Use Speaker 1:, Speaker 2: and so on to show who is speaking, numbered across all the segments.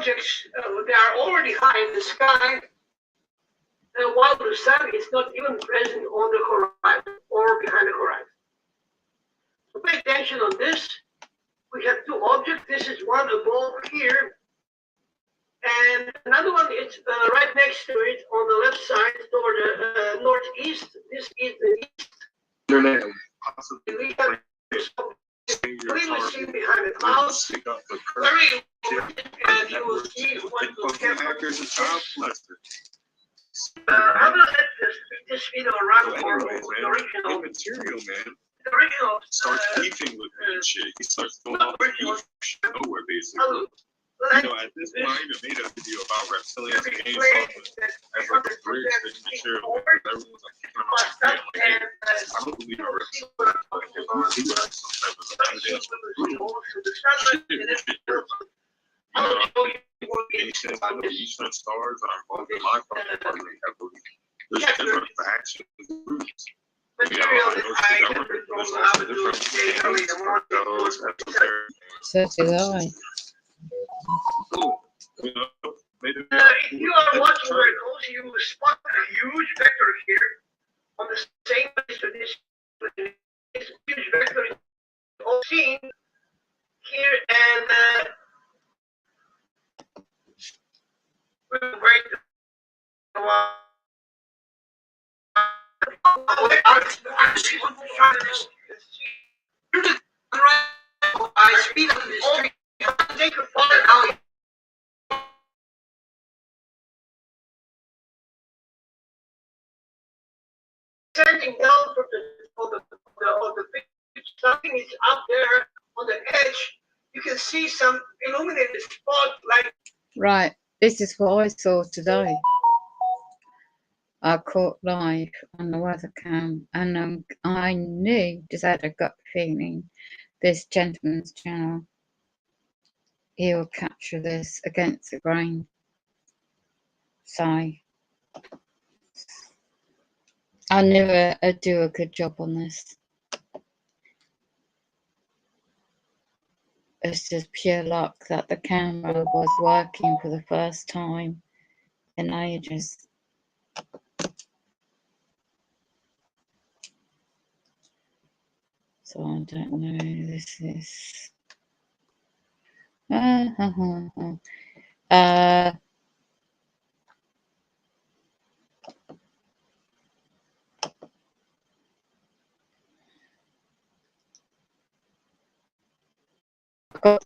Speaker 1: objects, they are already high in the sky, while the sun is not even present on the horizon or behind the horizon. So pay attention on this. We have two objects. This is one above here, and another one is right next to it on the left side toward the northeast. This is the east.
Speaker 2: Internet.
Speaker 1: We have clearly seen behind the clouds. Very important, and you will see what will happen. I'm gonna let this video run for the original.
Speaker 2: Material, man.
Speaker 1: The original
Speaker 2: Starts beefing with me and shit. He starts going
Speaker 1: not
Speaker 2: off
Speaker 1: original.
Speaker 2: nowhere, basically.
Speaker 1: But
Speaker 2: You know, at this point, I even made a video about reptilians and game
Speaker 1: explain
Speaker 2: as
Speaker 1: that
Speaker 2: like a bridge that you can share with everyone's like kicking them out. Like, hey, I don't believe in reptilians, but if I believe in some type of evidence for proof, shit, we should hear about it. You know, any sense of the Eastern stars are involved in my fucking party, I believe. There's different factions and groups.
Speaker 1: material that I have from how to do it early in the morning.
Speaker 3: So did I.
Speaker 1: If you are watching very closely, you will spot a huge vector here on the same place that this huge vector is all seen here, and we'll break the I speed up the street. Take a photo now. Standing down from the beach, something is up there on the edge. You can see some illuminated spot like.
Speaker 3: Right, this is what I saw today. I caught live on the weather cam, and I knew, just had a gut feeling, this gentleman's channel, he will capture this against the grain. So I never do a good job on this. It's just pure luck that the camera was working for the first time in ages. So I don't know, this is got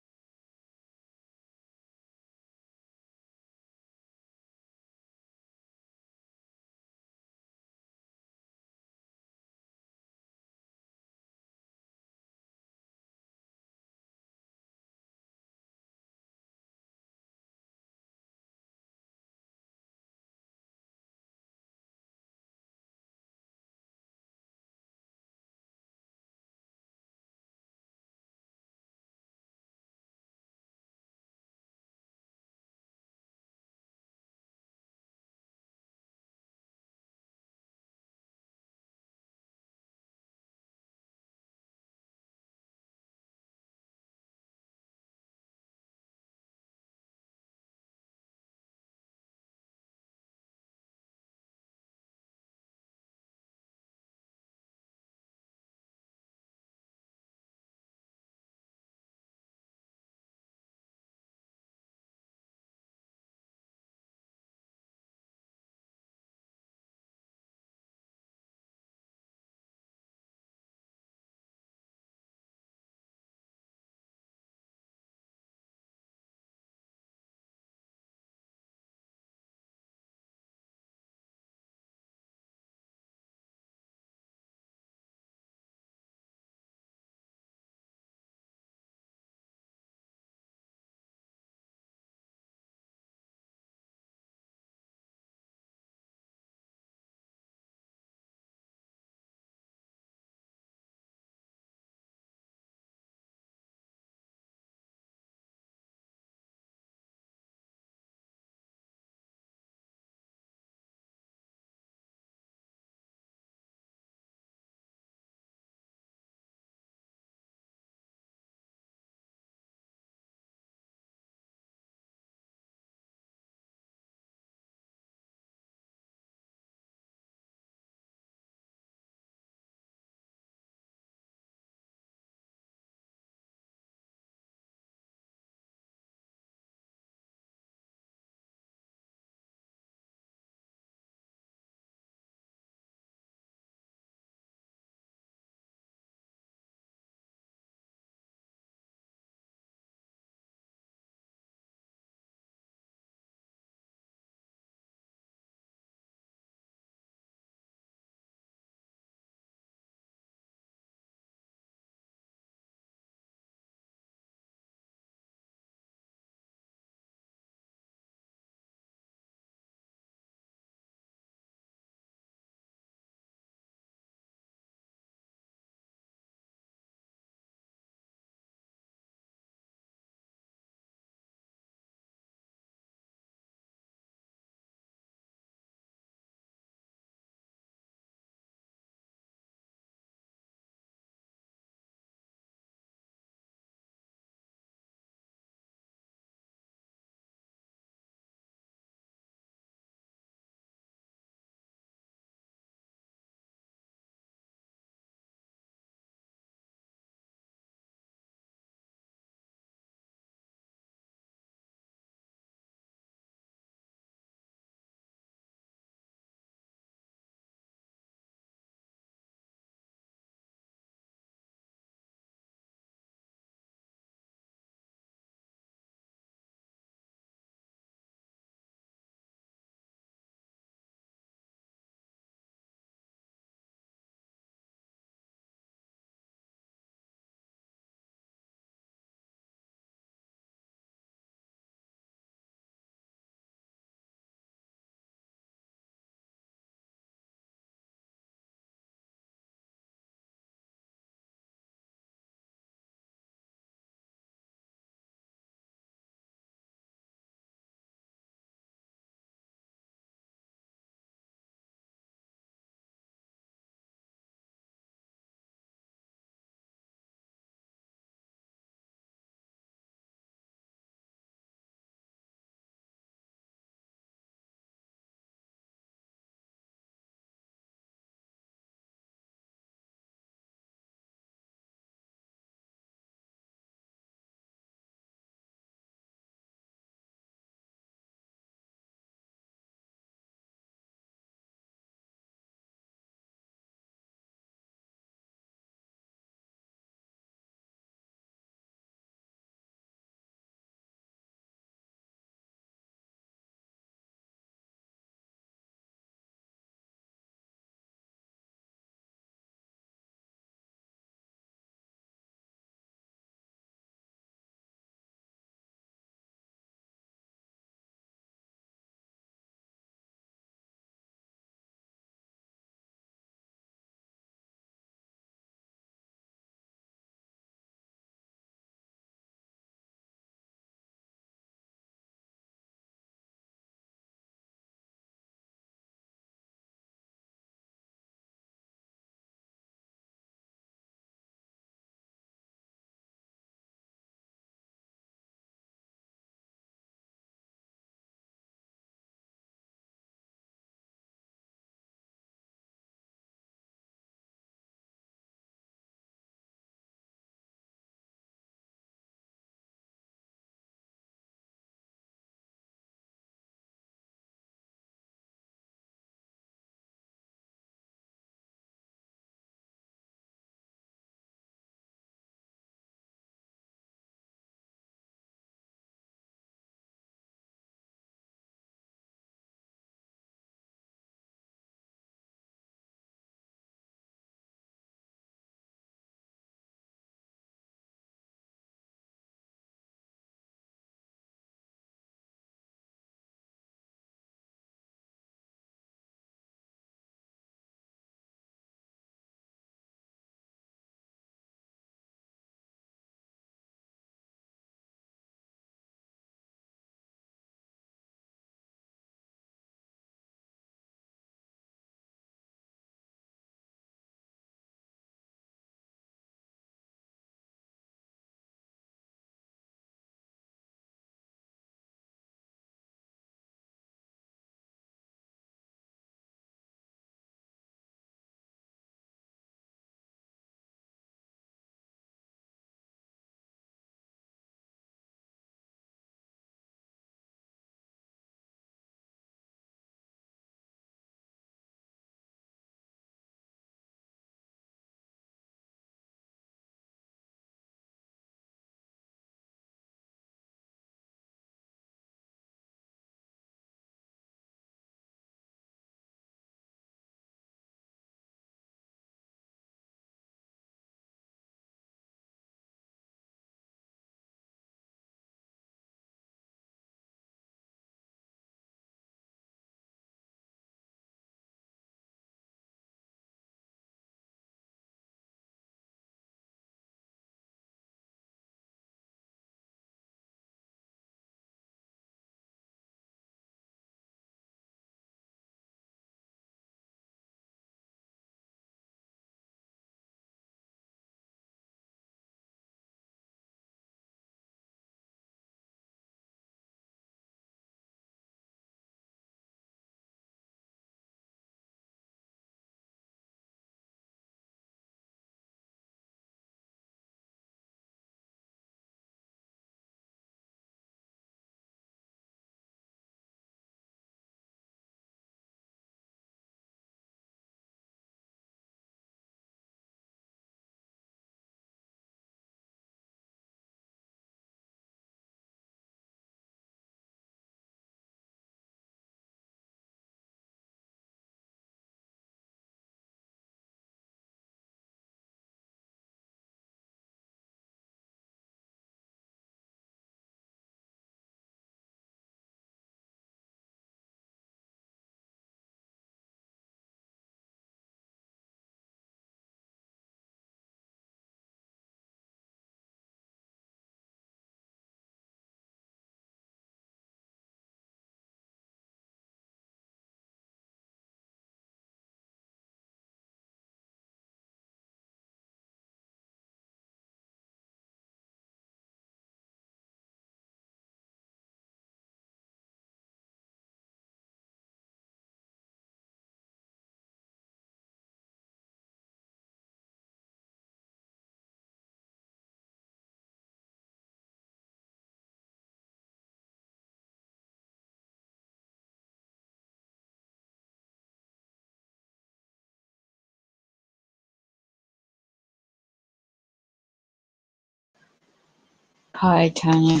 Speaker 3: Hi, Tanya.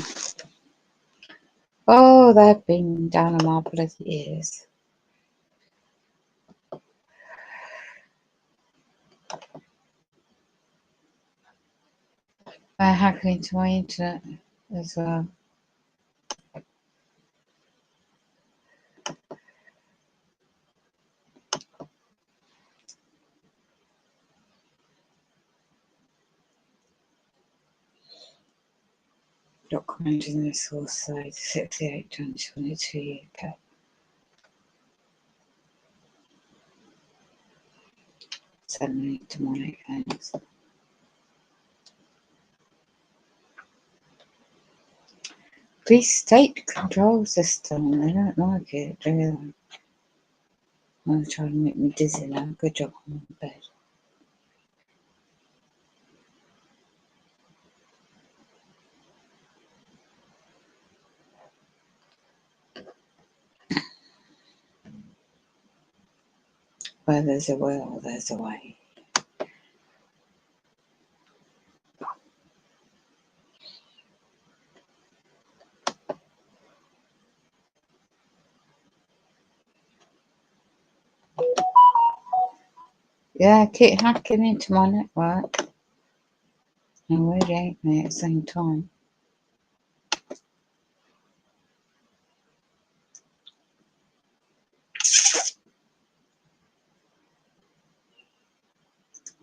Speaker 3: Oh, they've been down on my bloody ears. They're hacking into my internet as well. Documenting the source side 68 2022 UK. Suddenly demonic things. Police state control system. They don't like it, do they? They're trying to make me dizzy now. Good job I'm in bed. Where there's a will, there's a way. Yeah, keep hacking into my network. And radiate me at the same time.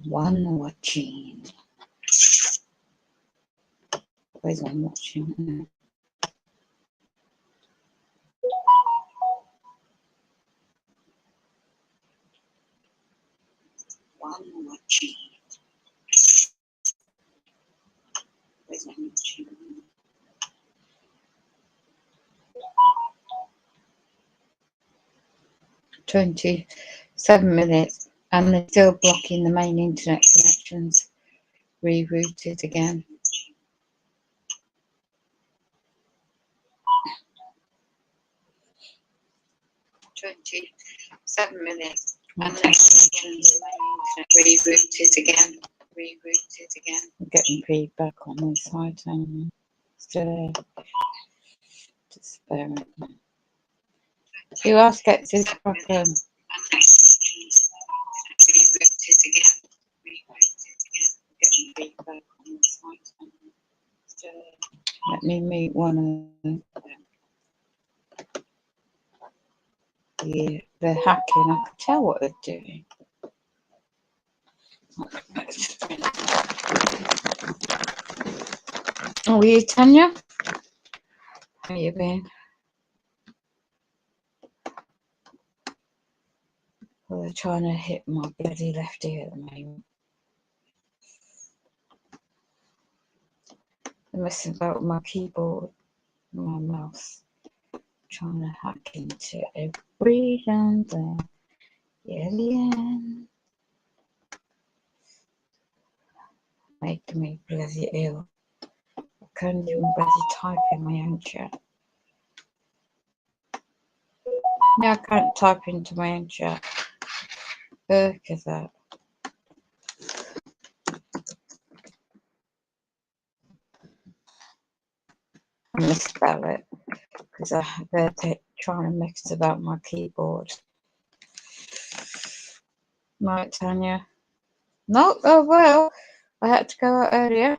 Speaker 3: One watching. Where's one watching? 27 minutes, and they're still blocking the main internet connections. Rerouted again. And the connections rerouted again. I'm getting feedback on this side, and still just bear with me. Who else gets this problem? Let me meet one of them. Yeah, they're hacking. I can tell what they're doing. Oh, are you, Tanya? How you been? Well, they're trying to hit my bloody left ear at the moment. They're messing about with my keyboard and my mouse. Trying to hack into every damn thing. Alien. Making me bloody ill. I can't even bloody type in my own chat. Yeah, I can't type into my own chat. Look at that. I misspell it because they're trying to mix about my keyboard. Right, Tanya? No, oh well. I had to go out earlier.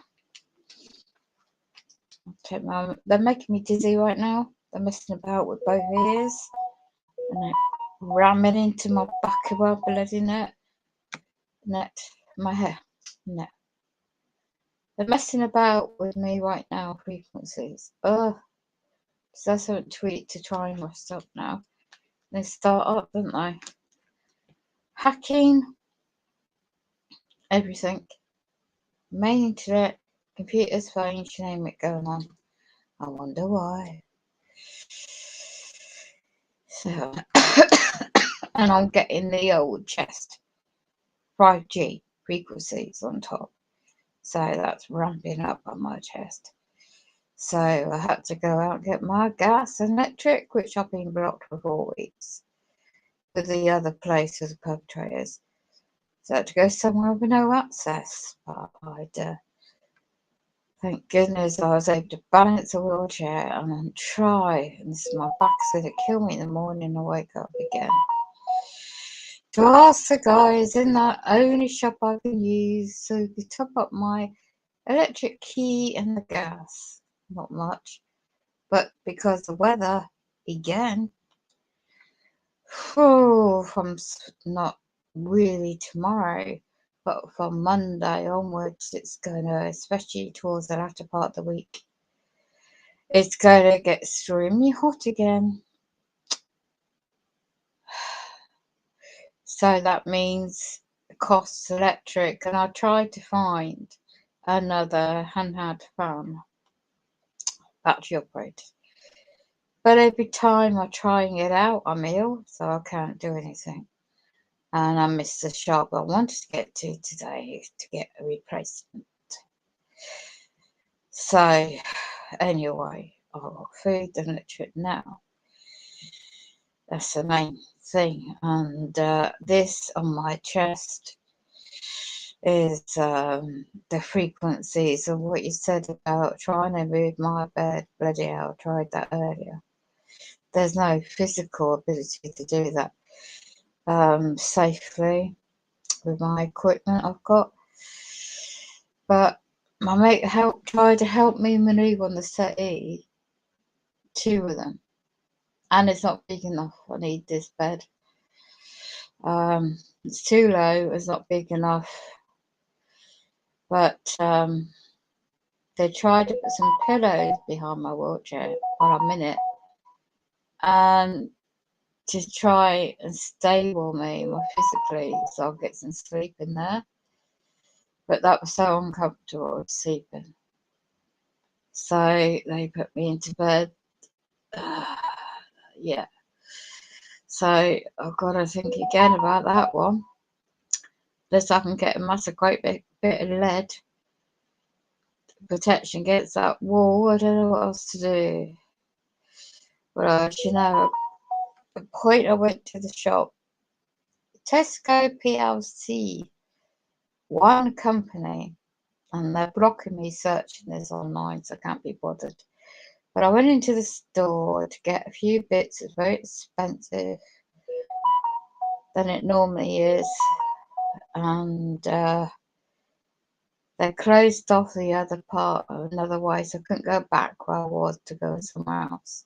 Speaker 3: They're making me dizzy right now. They're messing about with both ears. And they're ramming into my back of my bloody net. My hair. Net. They're messing about with me right now, frequencies. Ugh. So that's a tweet to try and rest up now. They start up, don't they? Hacking. Everything. Main internet, computers, phones, you name it going on. I wonder why. So, and I'm getting the old chest 5G frequencies on top. So that's ramping up on my chest. So I had to go out and get my gas and electric, which I've been blocked for 4 weeks with the other place as perpetrators. So I had to go somewhere with no access. But I'd Thank goodness I was able to balance a wheelchair and then try. And this, my back's going to kill me in the morning. I wake up again. To ask the guys in that only shop I can use so to top up my electric key and the gas. Not much. But because the weather, again, from not really tomorrow, but from Monday onwards, it's going to, especially towards the latter part of the week, it's going to get extremely hot again. So that means it costs electric, and I tried to find another handheld fan, battery operated. But every time I'm trying it out, I'm ill, so I can't do anything. And I missed the shop I wanted to get to today to get a replacement. So, anyway, I've got food and electric now. That's the main thing. And this on my chest is the frequencies of what you said about trying to move my bed. Bloody hell, I tried that earlier. There's no physical ability to do that safely with my equipment I've got. But my mate tried to help me manoeuvre on the settee, 2 of them. And it's not big enough. I need this bed. It's too low, it's not big enough. But they tried to put some pillows behind my wheelchair while I'm in it, and to try and stable me more physically so I'll get some sleep in there. But that was so uncomfortable sleeping. So they put me into bed. Yeah. So I've got to think again about that one. Unless I can get a massive great bit of lead protection against that wall. I don't know what else to do. But the point I went to the shop, Tesco PLC, one company, and they're blocking me searching this online, so I can't be bothered. But I went into the store to get a few bits. It's very expensive than it normally is, and they closed off the other part another way, so I couldn't go back where I was to go somewhere else.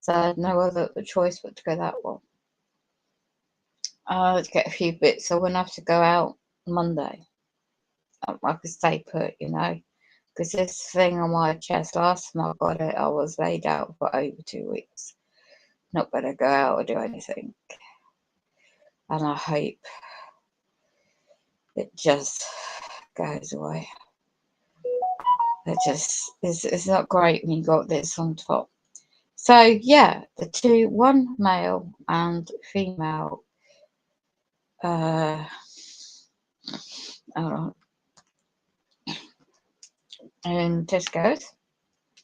Speaker 3: So I had no other choice but to go that one. To get a few bits. I wouldn't have to go out Monday. I could stay put, because this thing on my chest, last time I got it, I was laid out for over 2 weeks. Not going to go out or do anything. And I hope it just goes away. It's not great when you got this on top. So yeah, the two, one male and female, hold on, in Tesco's,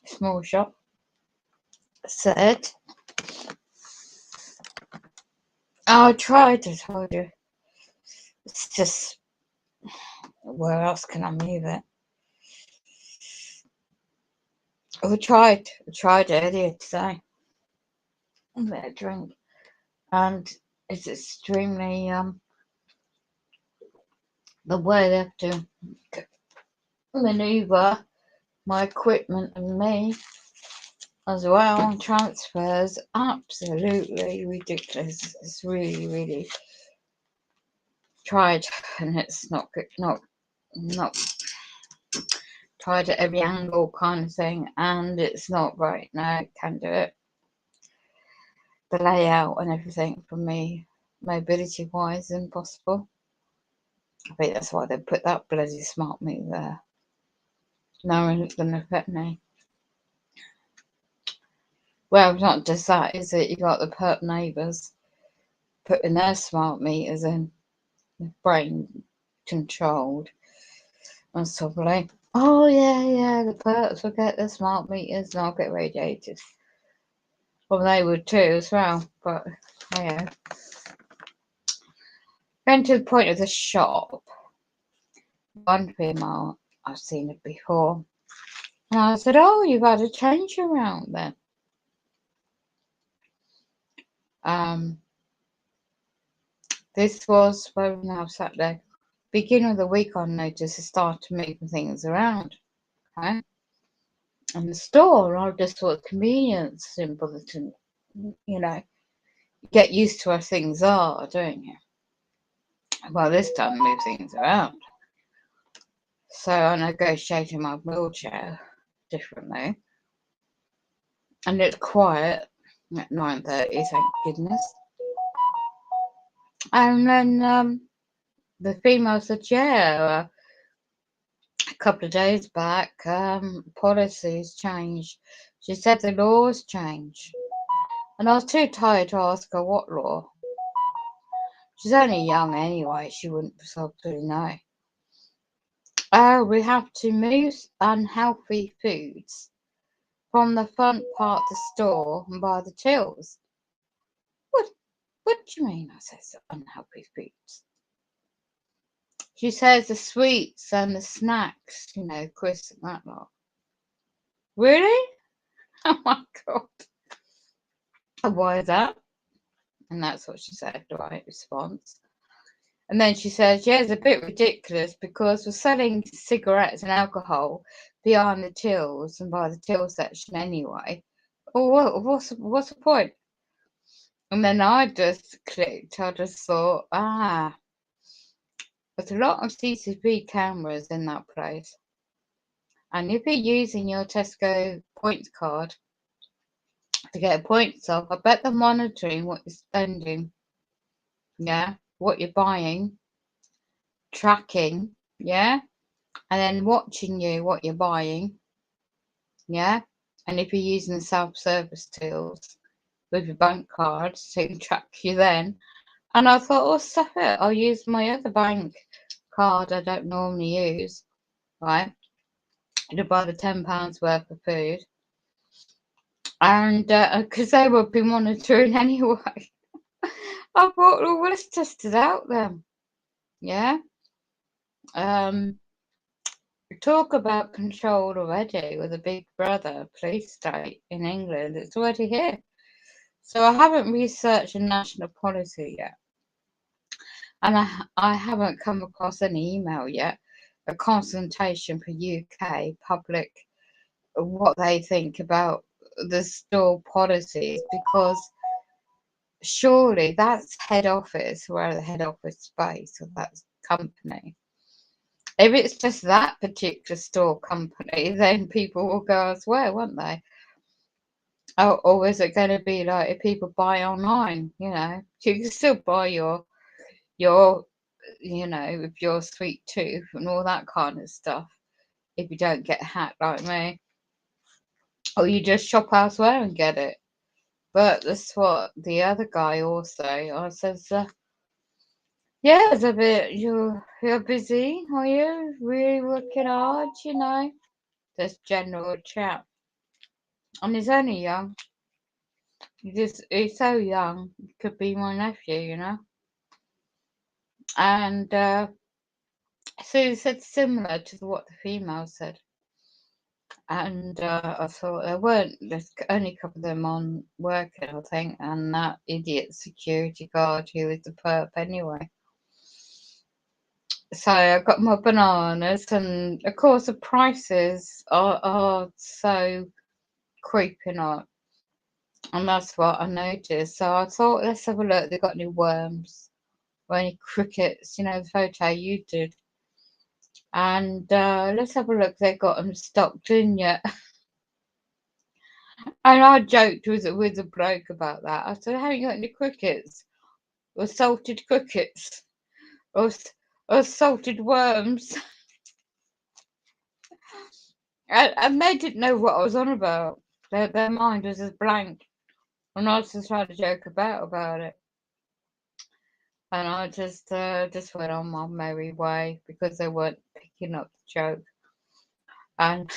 Speaker 3: small shop, said, I tried to tell you, it's just, where else can I move it? I tried earlier today, a bit of drink, and it's extremely, the way they have to maneuver my equipment and me as well, transfers, absolutely ridiculous. It's really, really tried, and it's not good, not tried at every angle kind of thing, and it's not right. No, can't do it. The layout and everything for me, mobility wise, impossible. I think that's why they put that bloody smart meter there, knowing it's going to affect me. Well, it's not just that, is it? You got the perp neighbours putting their smart meters in, brain controlled, and sort of like, oh yeah, the perps will get the smart meters and I'll get radiated. Well, they would too as well, but yeah. Going to the point of the shop, one female, I've seen it before, And I said, oh, you've had a change around then. This was where we now Saturday. Beginning of the week, I noticed I started moving things around. Okay. In the store, I just thought convenience, simple, you know, get used to how things are, don't you? Well, this time move things around. So I negotiated my wheelchair differently. And it's quiet at 9:30, thank goodness. And then the female said, yeah, a couple of days back, policies changed. She said the laws changed. And I was too tired to ask her what law. She's only young anyway, she wouldn't probably know. Oh, we have to move unhealthy foods from the front part of the store and by the tills. What do you mean? I says unhealthy foods. She says the sweets and the snacks, you know, crisps and that lot. Really? Oh my god. And why is that? And that's what she said, the right response. And then she says, yeah, it's a bit ridiculous because we're selling cigarettes and alcohol behind the tills and by the till section anyway. Oh, what's the point? And then I just clicked. I just thought, there's a lot of CCTV cameras in that place. And if you're using your Tesco points card to get points off, I bet they're monitoring what you're spending. Yeah, what you're buying, tracking, yeah, and then watching you what you're buying, yeah. And if you're using the self-service tills with your bank cards, they can track you then. And I thought, oh, stuff it, I'll use my other bank card I don't normally use, right, to buy the £10 worth of food. And because they would be monitoring anyway. I thought, well, let's test it out then. Yeah. Talk about control already with a big brother police state in England. It's already here. So I haven't researched a national policy yet. And I haven't come across any email yet. A consultation for UK public, what they think about the store policies, because surely that's head office, where the head office space of that company. If it's just that particular store company, then people will go elsewhere, won't they? Or is it going to be like if people buy online? You know, you can still buy your, you know, with your sweet tooth and all that kind of stuff if you don't get hacked like me, or you just shop elsewhere and get it. But that's what the other guy also. I says, yeah, it's a bit. You're busy, are you? Really working hard, you know? Just general chat. And he's only young. He's so young. He could be my nephew, you know. And so he said similar to what the female said. And I thought there's only a couple of them on working, I think, and that idiot security guard who was the perp anyway. So I got my bananas, and of course the prices are so creeping up, and that's what I noticed. So I thought, let's have a look. They got any worms or any crickets? You know, the photo you did, and let's have a look. They got them stocked in yet? And I joked with the bloke about that. I said, "Haven't you got any crickets or salted crickets or salted worms?" And they didn't know what I was on about. Their mind was just blank. And I was just trying to joke about it. And I just went on my merry way because they weren't picking up the joke. And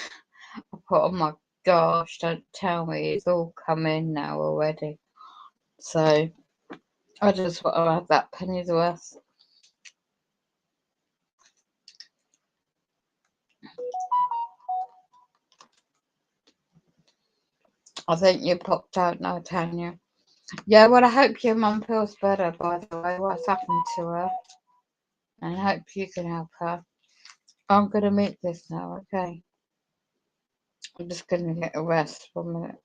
Speaker 3: I thought, oh my gosh, don't tell me it's all come in now already. So I just want to have that penny's worth. I think you popped out now, Tanya. Yeah, well, I hope your mum feels better, by the way, what's happened to her. And I hope you can help her. I'm going to mute this now, okay? I'm just going to get a rest for a minute.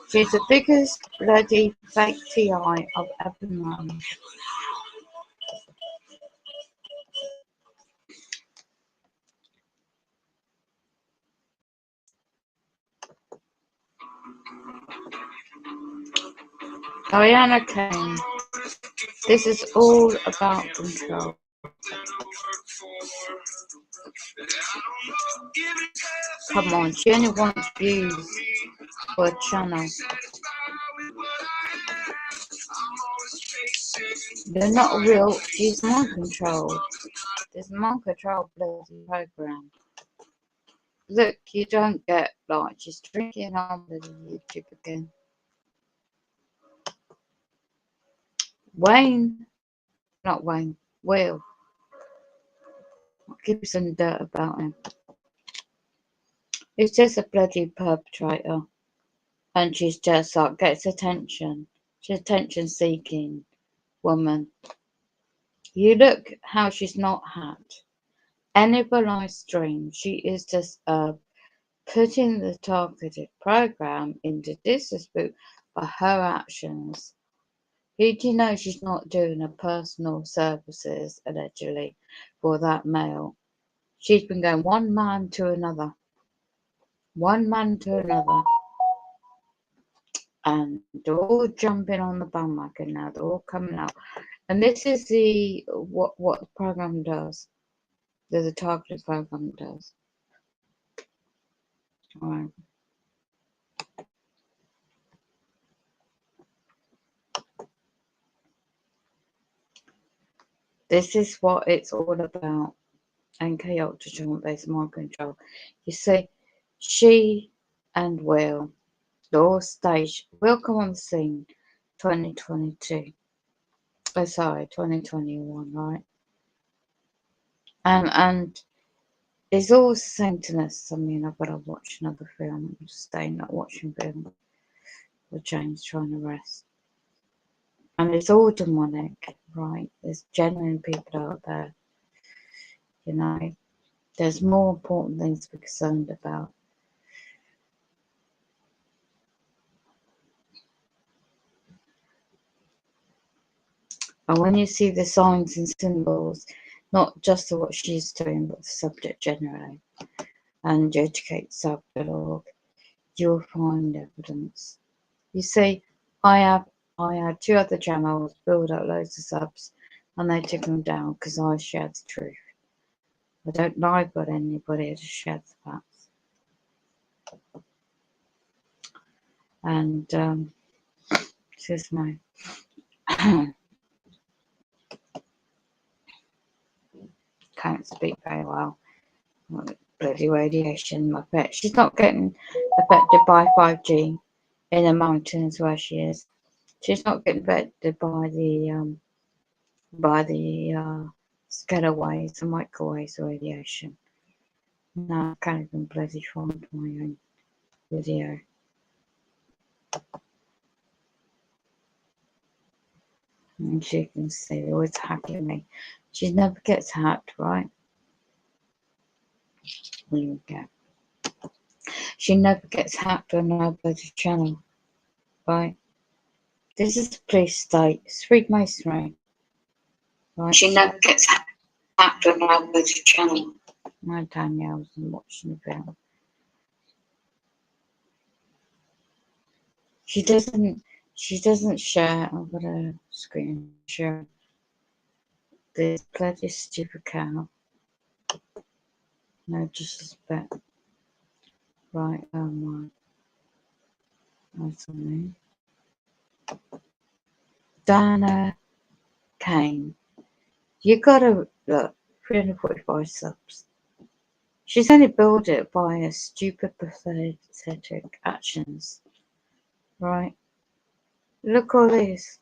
Speaker 3: She's the biggest bloody fake TI I've ever known. Diana Kane. This is all about control. Come on, she only wants views for a channel. They're not real, she's mind control. This mind control bloody program. Look, you don't get like she's drinking on the YouTube again. Wayne, not Wayne, Will. I'll give you some dirt about him. He's just a bloody perpetrator. And she's just like, gets attention. She's attention seeking woman. You look how she's not had any of her live stream. She is just putting the targeted program into disrespect for her actions. Did you know she's not doing her personal services, allegedly, for that male? She's been going one man to another. One man to another. And they're all jumping on the bandwagon now. They're all coming out. And this is the what the program does. The targeted program does. All right. This is what it's all about. NK Ultra based mind control. You see, she and Will, they're all staged. Will come on the scene 2022. Oh, sorry, 2021, right? And it's all the same to us. I mean, I've got to watch another film. I'm staying not watching film with James trying to rest. And it's all demonic, right? There's genuine people out there. You know, there's more important things to be concerned about. And when you see the signs and symbols, not just of what she's doing, but the subject generally, and you educate self-dialogue, you'll find evidence. You see, I had 2 other channels build up loads of subs, and they took them down because I shared the truth. I don't lie about anybody, I just share the facts. And excuse me. Can't speak very well. Bloody radiation, I bet. She's not getting affected by 5G in the mountains where she is. She's not getting affected by the scalar waves, the microwaves radiation. No, I can't even bloody find my own video. And she can see they're always hacking me. She never gets hacked, right? There you go. She never gets hacked on our bloody channel, right? This is the police state. It's freemasonry, right? She never gets hacked on our bloody channel. My Danielle wasn't watching the film. She doesn't share. I've got a screen share. This bloody stupid cow. No disrespect. Right, oh my. That's on me. Dana Kane. You gotta look, 345 subs. She's only built it by her stupid, pathetic actions. Right? Look all this.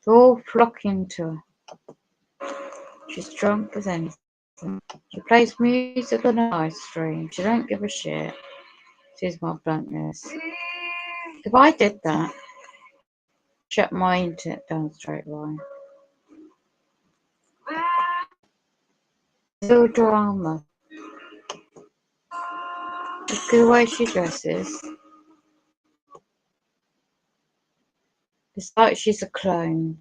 Speaker 3: They're all flocking to her. She's drunk as anything. She plays music on a live stream. She don't give a shit. She's my bluntness. If I did that, shut my internet down straight away. No drama. Look at the way she dresses. It's like she's a clone.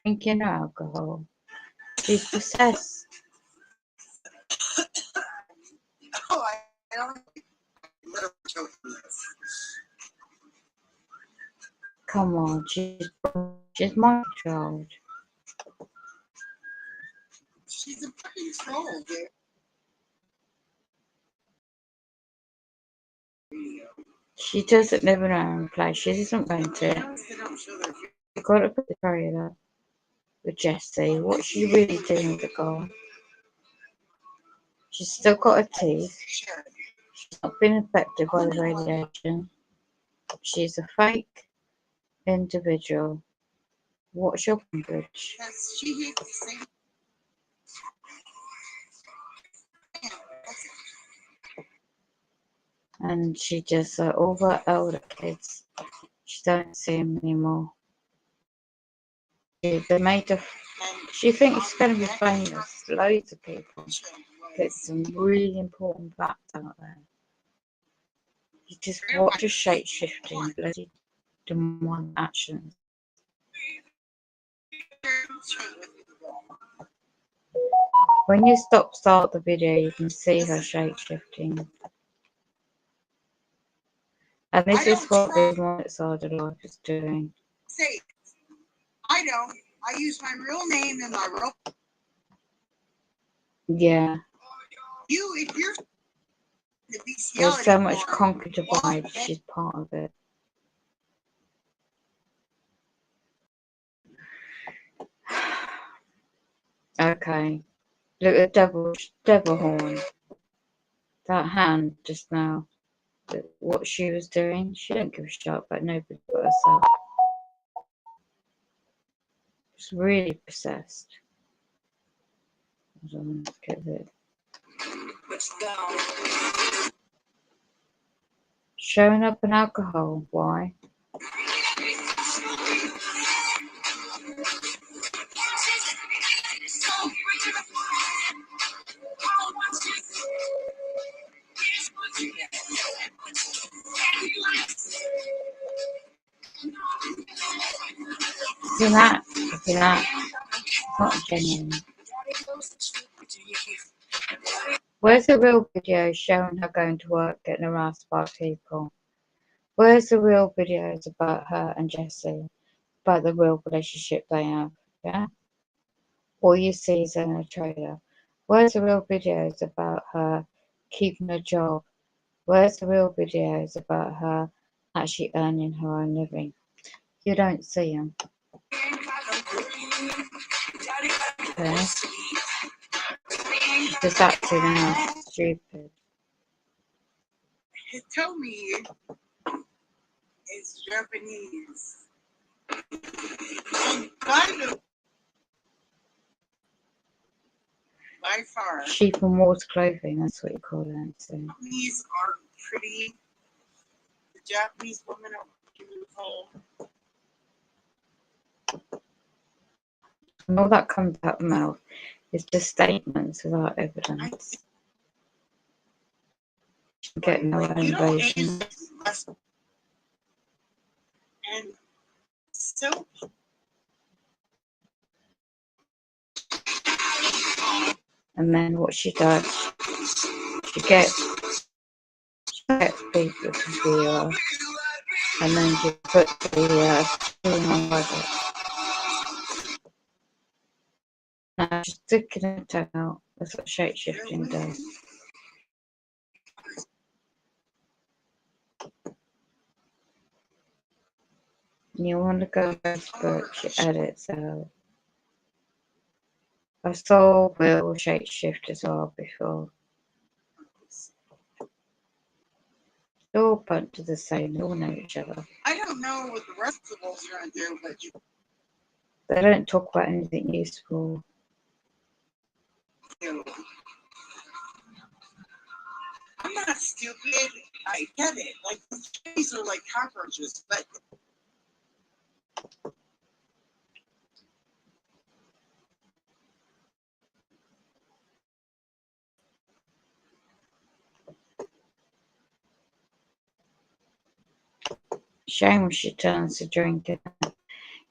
Speaker 3: Drinking alcohol. She's possessed.
Speaker 4: Oh, I don't
Speaker 3: Come on, she's my child.
Speaker 4: She's a fucking troll, dude.
Speaker 3: She doesn't live in her own place. She doesn't rent it. You've got to put the trailer with Jessie. What's she really doing with the guy? She's still got her teeth. She's not been affected by the radiation. She's a fake individual. What's your language?
Speaker 4: She hates the same.
Speaker 3: And she just all the older kids. She don't see them anymore. They made her. She thinks she's going to be famous. Loads of people. There's some really important facts out there. You just watch her shape shifting, bloody demonic actions. When you start the video, you can see her shape shifting. And this is what the demonic side of life is doing.
Speaker 4: Say, I don't. I use my real name and my real.
Speaker 3: Yeah.
Speaker 4: If you're the
Speaker 3: There's so much conquer divide. She's part of it. Okay. Look at the devil horn. That hand just now. What she was doing. She didn't give a shit about nobody but herself. She's really possessed. Hold on, let's get it. Showing up in alcohol. Why? It's an act. It's an act. Not genuine. Where's the real video showing her going to work, getting harassed by people? Where's the real videos about her and Jessie? About the real relationship they have? Yeah? All you see is in a trailer. Where's the real videos about her keeping a job? Where's the real videos about her actually earning her own living? You don't see them. Okay. She's just acting out stupid.
Speaker 4: Tell me it's Japanese. By far.
Speaker 3: Sheep and wolves clothing, that's what you call it. So.
Speaker 4: Japanese are pretty. The Japanese women are beautiful.
Speaker 3: And all that comes out of the mouth is just statements without evidence. You get no innovation.
Speaker 4: And so.
Speaker 3: And then what she does, she gets people to view her, and then she puts the thing on Reddit. Now she's sticking her tongue out. That's what shape shifting does. You want to go on Facebook, she edits out. I saw Will shape shift as well before. They all point to the same, they all know each other.
Speaker 4: I don't know what the rest of the wolves are going to do, but
Speaker 3: they don't talk about anything useful.
Speaker 4: I'm not stupid. I get it. Like, these are like cockroaches, but.
Speaker 3: Shame when she turns to drinking.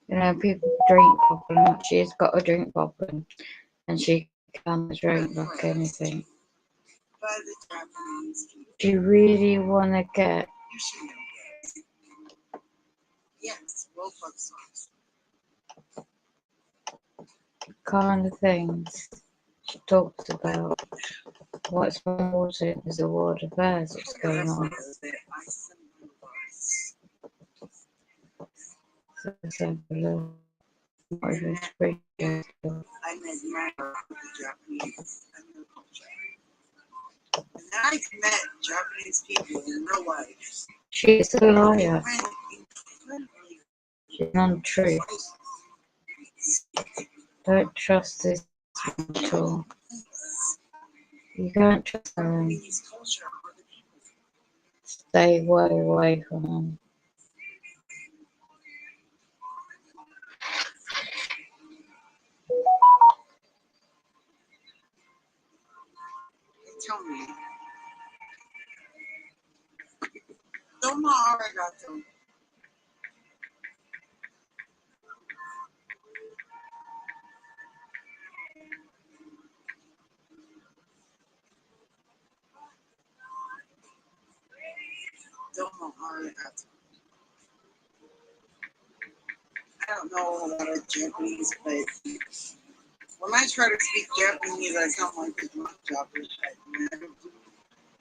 Speaker 3: You know, people drink problem. She's got a drink problem, and she can't drink like anything.
Speaker 4: By the Japanese people.
Speaker 3: Do you really want to get
Speaker 4: You should know that. Yes, both of songs.
Speaker 3: kind of things she talks about? What's more important is the world affairs that's going on. So let's have a look. Not even spring.
Speaker 4: I admire the Japanese and their culture. And then I met Japanese people in real life.
Speaker 3: She's a liar.
Speaker 4: They went incredibly
Speaker 3: She's non-true. Don't trust this one at all. You can't trust her.
Speaker 4: Japanese culture for the people.
Speaker 3: Stay way away from them.
Speaker 4: Tell me. Toma arigato. Toma arigato. I don't know a lot of Japanese, but when I try to speak Japanese, I sound like a drunk Japanese. I don't do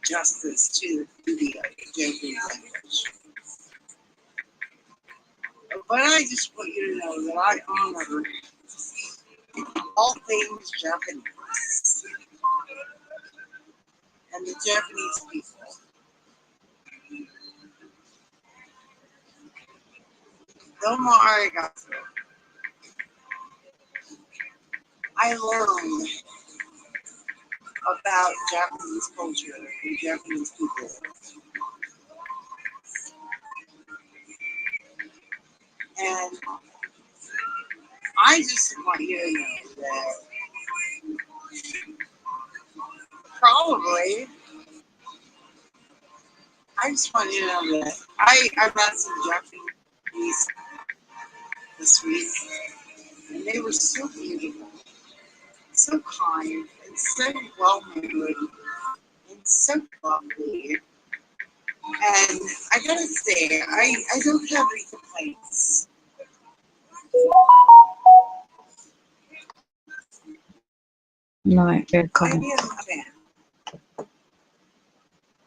Speaker 4: justice to the Japanese language. But I just want you to know that I honor all things Japanese and the Japanese people. Domo arigato. I learned about Japanese culture and Japanese people. And I just want you to know that probably, I just want you to know that I met some Japanese this week, and they were so beautiful, so kind, and so well mannered, and so lovely. And I gotta say, I don't have any complaints.
Speaker 3: Right, very
Speaker 4: I
Speaker 3: common.
Speaker 4: am a fan.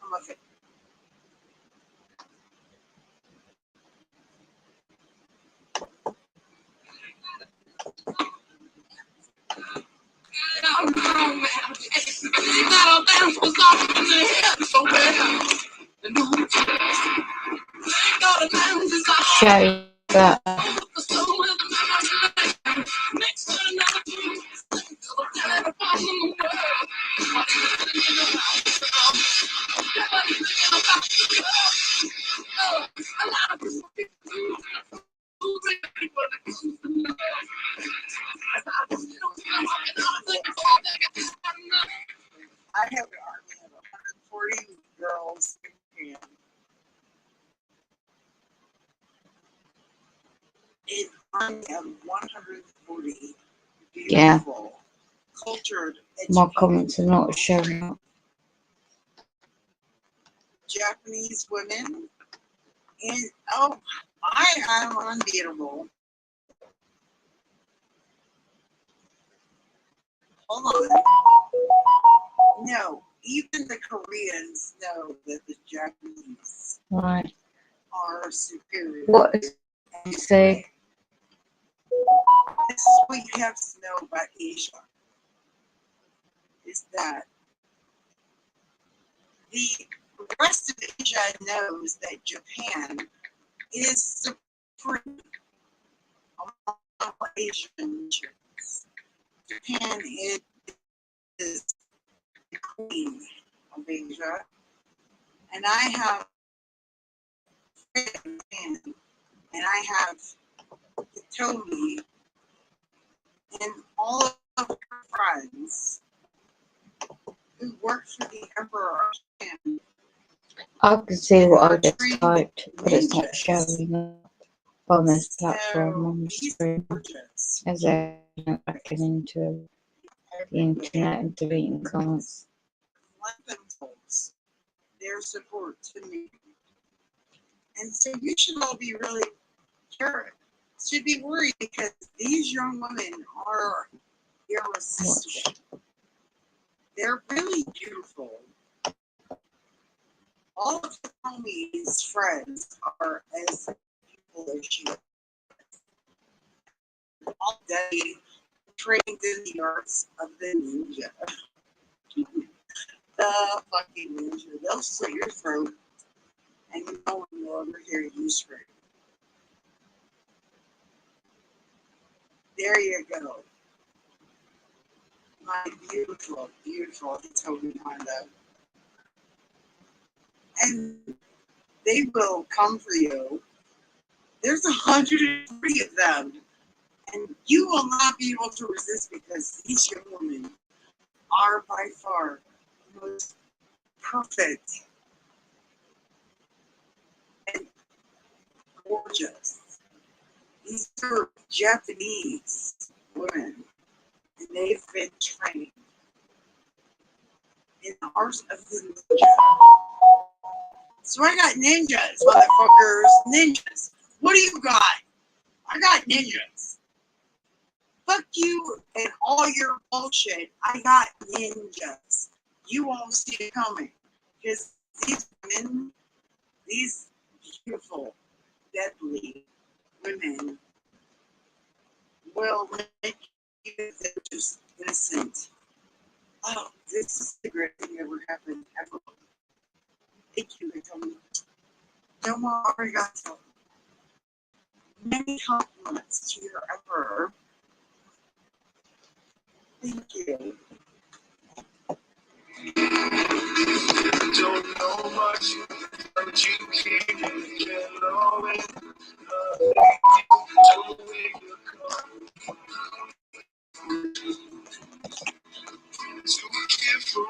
Speaker 4: I'm a fan.
Speaker 3: Show that.
Speaker 4: I have an army of 140 girls in Japan. An army of 140
Speaker 3: Yeah.
Speaker 4: beautiful, cultured,
Speaker 3: My
Speaker 4: educated
Speaker 3: comments are not showing up.
Speaker 4: Japanese women. And oh, I am unbeatable. Hold on. No, even the Koreans know that the Japanese
Speaker 3: Right.
Speaker 4: are superior.
Speaker 3: What is you say?
Speaker 4: This is what you have to know about Asia. Is that the rest of Asia knows that Japan is supreme among all Asian nations. Japan is the queen of Asia, and I have friends in Japan, and I have Toby and all of her friends who work for the Emperor of Japan
Speaker 3: I can see what I
Speaker 4: are
Speaker 3: just
Speaker 4: trained
Speaker 3: typed, but it's not
Speaker 4: ninjas.
Speaker 3: showing up on this platform
Speaker 4: So
Speaker 3: on the
Speaker 4: these
Speaker 3: screen
Speaker 4: gorgeous
Speaker 3: as they're hacking into the internet and deleting comments.
Speaker 4: let them folks their support to me. And so you should all be really should be worried because these young women are irresistible. They're really beautiful. All of the homies' friends are as beautiful as she is. All day trained in the arts of the ninja. The fucking ninja. They'll slit your throat and no one will ever hear you scream. There you go. My beautiful, beautiful Toby Honda. And they will come for you. There's 103 of them. And you will not be able to resist because these young women are by far the most perfect and gorgeous. These are Japanese women, and they've been trained in the art of the ninja. So I got ninjas, motherfuckers. Ninjas. What do you got? I got ninjas. Fuck you and all your bullshit. I got ninjas. You won't see it coming. Because these women, these beautiful, deadly women, will make you think they're just innocent. Oh, this is the greatest thing ever happened ever. Thank you, Tommy. Domo arigato. Many compliments to your emperor. Thank you.
Speaker 2: Don't know much, but you keep going. Don't wake up. Too careful.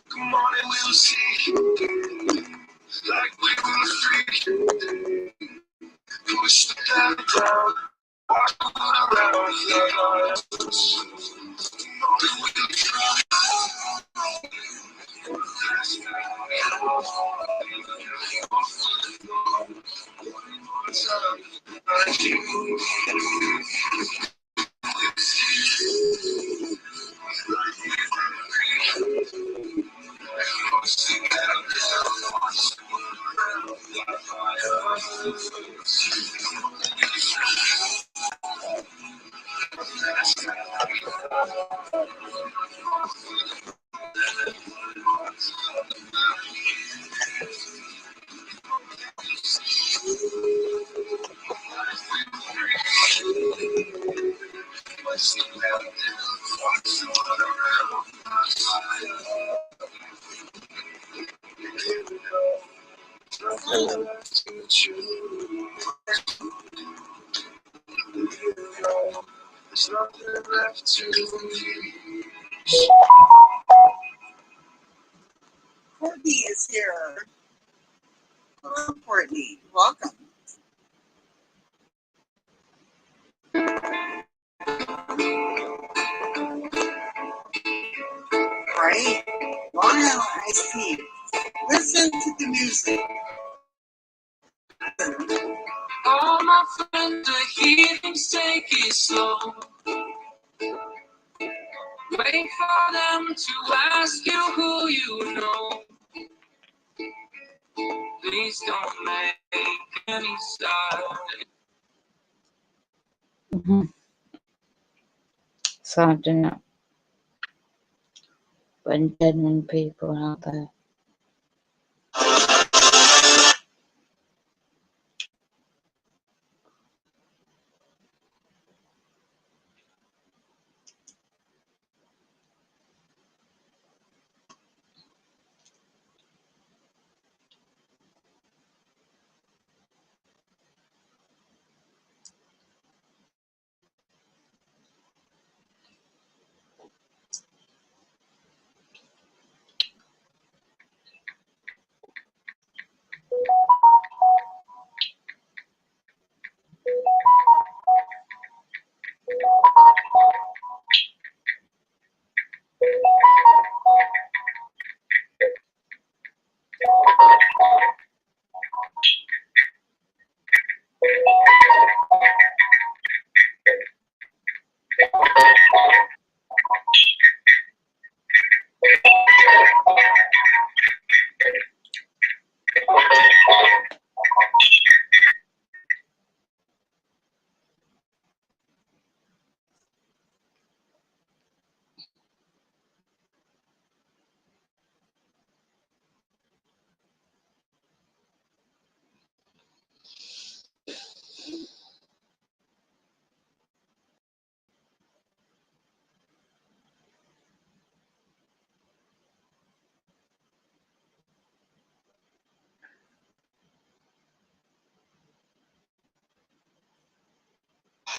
Speaker 2: Come on and we'll see. Like we were free. Push the cat down. Walk around the house. We'll try. There's nothing left to me.
Speaker 3: my friend, to hear things take it slow. Wait for them to ask you who you know. Please don't make any start. Sad, isn't it? When genuine people out there.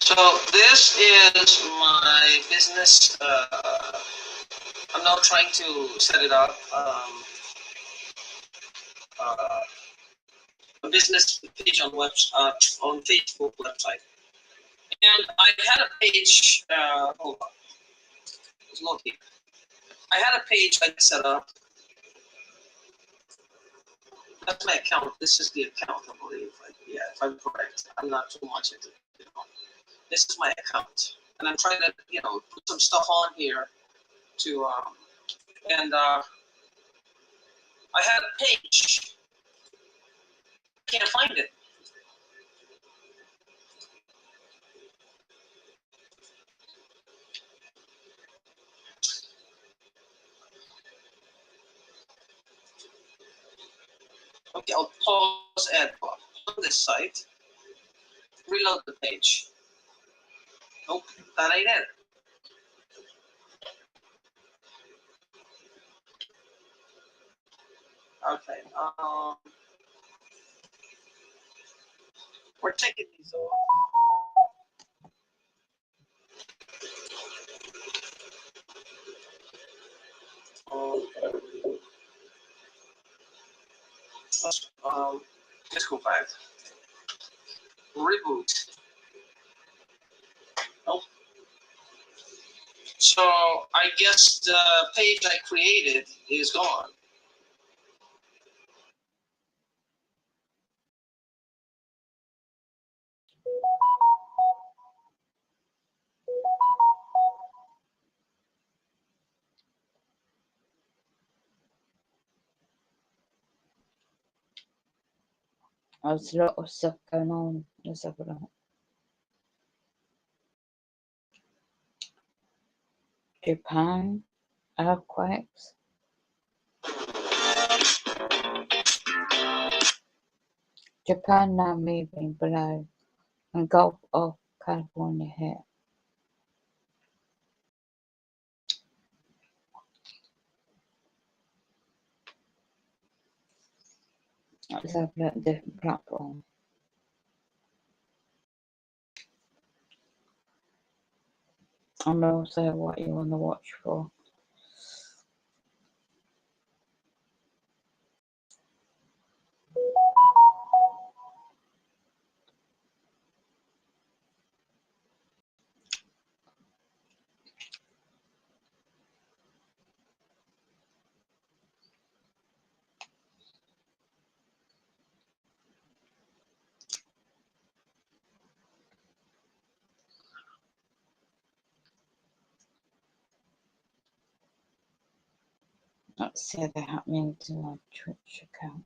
Speaker 5: So this is my business. I'm now trying to set it up. A business page on on Facebook website, and I had a page. Hold on, it's loading. I had a page I set up. That's my account. This is the account, I believe. Yeah, if I'm correct. I'm not too much into it. This is my account, and I'm trying to, put some stuff on here to, and I had a page. I can't find it. Okay, I'll pause ad block on this site. Reload the page. Nope, that ain't it. Okay, we're taking these off. Okay. Let's go back. Reboot. Nope. So I guess the page I created is gone.
Speaker 3: There's a lot of stuff going on. Let's have a look. Japan, earthquakes. Japan now moving below and Gulf of California hit. Let's have a look at different platforms. And also what you want to watch for. Let's see if they're happening to my Twitch account.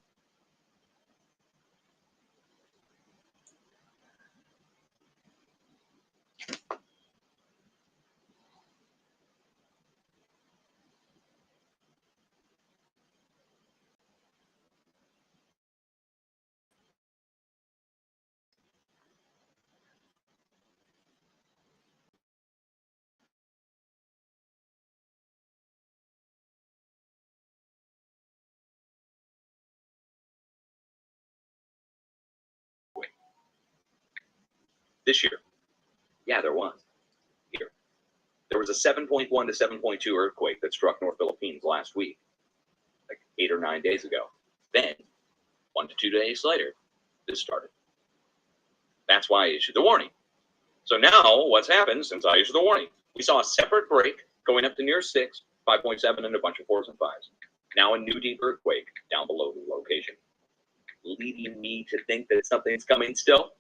Speaker 6: This year. Yeah, there was. Here. There was a 7.1 to 7.2 earthquake that struck North Philippines last week, like 8 or 9 days ago. Then, 1 to 2 days later, this started. That's why I issued the warning. So now, what's happened since I issued the warning? We saw a separate break going up to near 6, 5.7, and a bunch of 4s and 5s. Now a new deep earthquake down below the location, leading me to think that something's coming still.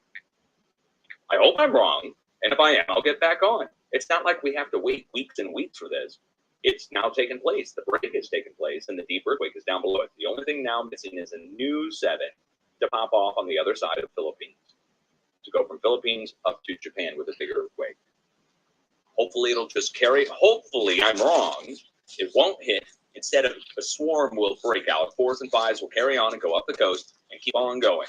Speaker 6: I hope I'm wrong, and if I am, I'll get back on. It's not like we have to wait weeks and weeks for this. It's now taken place. The break has taken place, and the deep earthquake is down below it. The only thing now missing is a new 7 to pop off on the other side of the Philippines, to go from Philippines up to Japan with a big earthquake. Hopefully it'll just carry. Hopefully I'm wrong. It won't hit. Instead of a swarm will break out. 4s and 5s will carry on and go up the coast and keep on going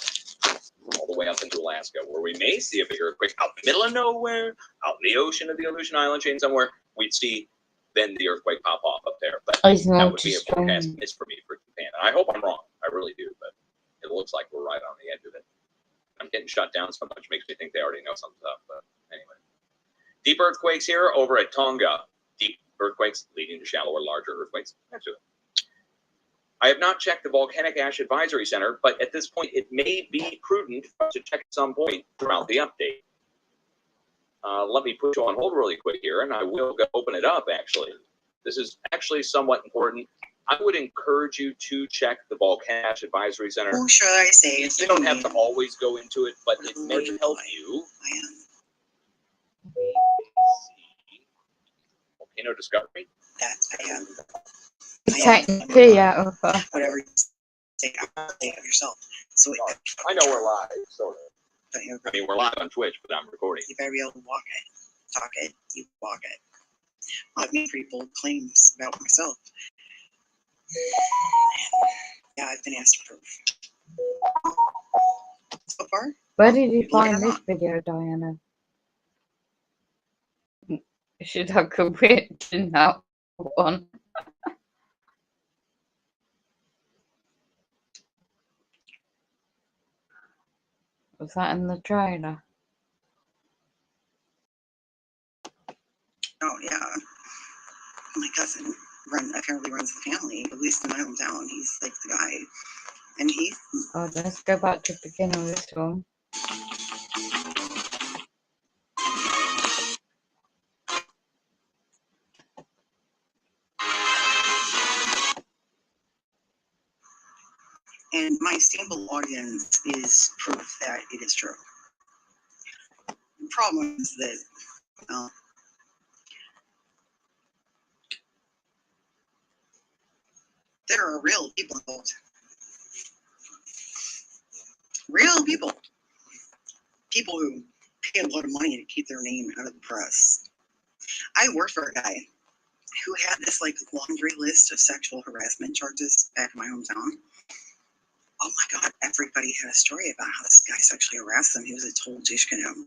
Speaker 6: all the way up into Alaska, where we may see a big earthquake out in the middle of nowhere, out in the ocean of the Aleutian Island chain somewhere. We'd see then the earthquake pop off up there. But that would be a forecast miss for me for Japan. And I hope I'm wrong. I really do. But it looks like we're right on the edge of it. I'm getting shut down so much, makes me think they already know something's up. But anyway. Deep earthquakes here over at Tonga. Deep earthquakes leading to shallower, larger earthquakes. That's it. I have not checked the Volcanic Ash Advisory Center, but at this point, it may be prudent to check at some point throughout the update. Let me put you on hold really quick here, and I will go open it up, actually. This is actually somewhat important. I would encourage you to check the Volcanic Ash Advisory Center.
Speaker 4: Who should I say? It's
Speaker 6: You don't have to always go into it, but it may help you.
Speaker 4: I am.
Speaker 6: Volcano Discovery.
Speaker 4: I am.
Speaker 3: Technically out of
Speaker 4: Whatever you say, say it yourself. So
Speaker 6: I know we're live, sort of.
Speaker 4: but you
Speaker 6: I mean, we're live on Twitch, but I'm recording.
Speaker 4: better be able to walk it, talk it, you walk it. I've made pretty bold claims about myself. Yeah, I've been asked for proof. So far,
Speaker 3: Where did you
Speaker 4: Believe it or
Speaker 3: find this
Speaker 4: not.
Speaker 3: video, Diana? Should I go in that one? Was that in the trailer?
Speaker 4: oh yeah, my cousin apparently runs the family, at least in my hometown. He's like the guy, and he
Speaker 3: Oh, let's go back to the beginning of this one.
Speaker 4: and my sample audience is proof that it is true. The problem is that, well, there are real people involved. Real people. People who pay a lot of money to keep their name out of the press. I worked for a guy who had this like laundry list of sexual harassment charges back in my hometown. Oh my God, everybody had a story about how this guy sexually harassed them. He was a total douche canoe.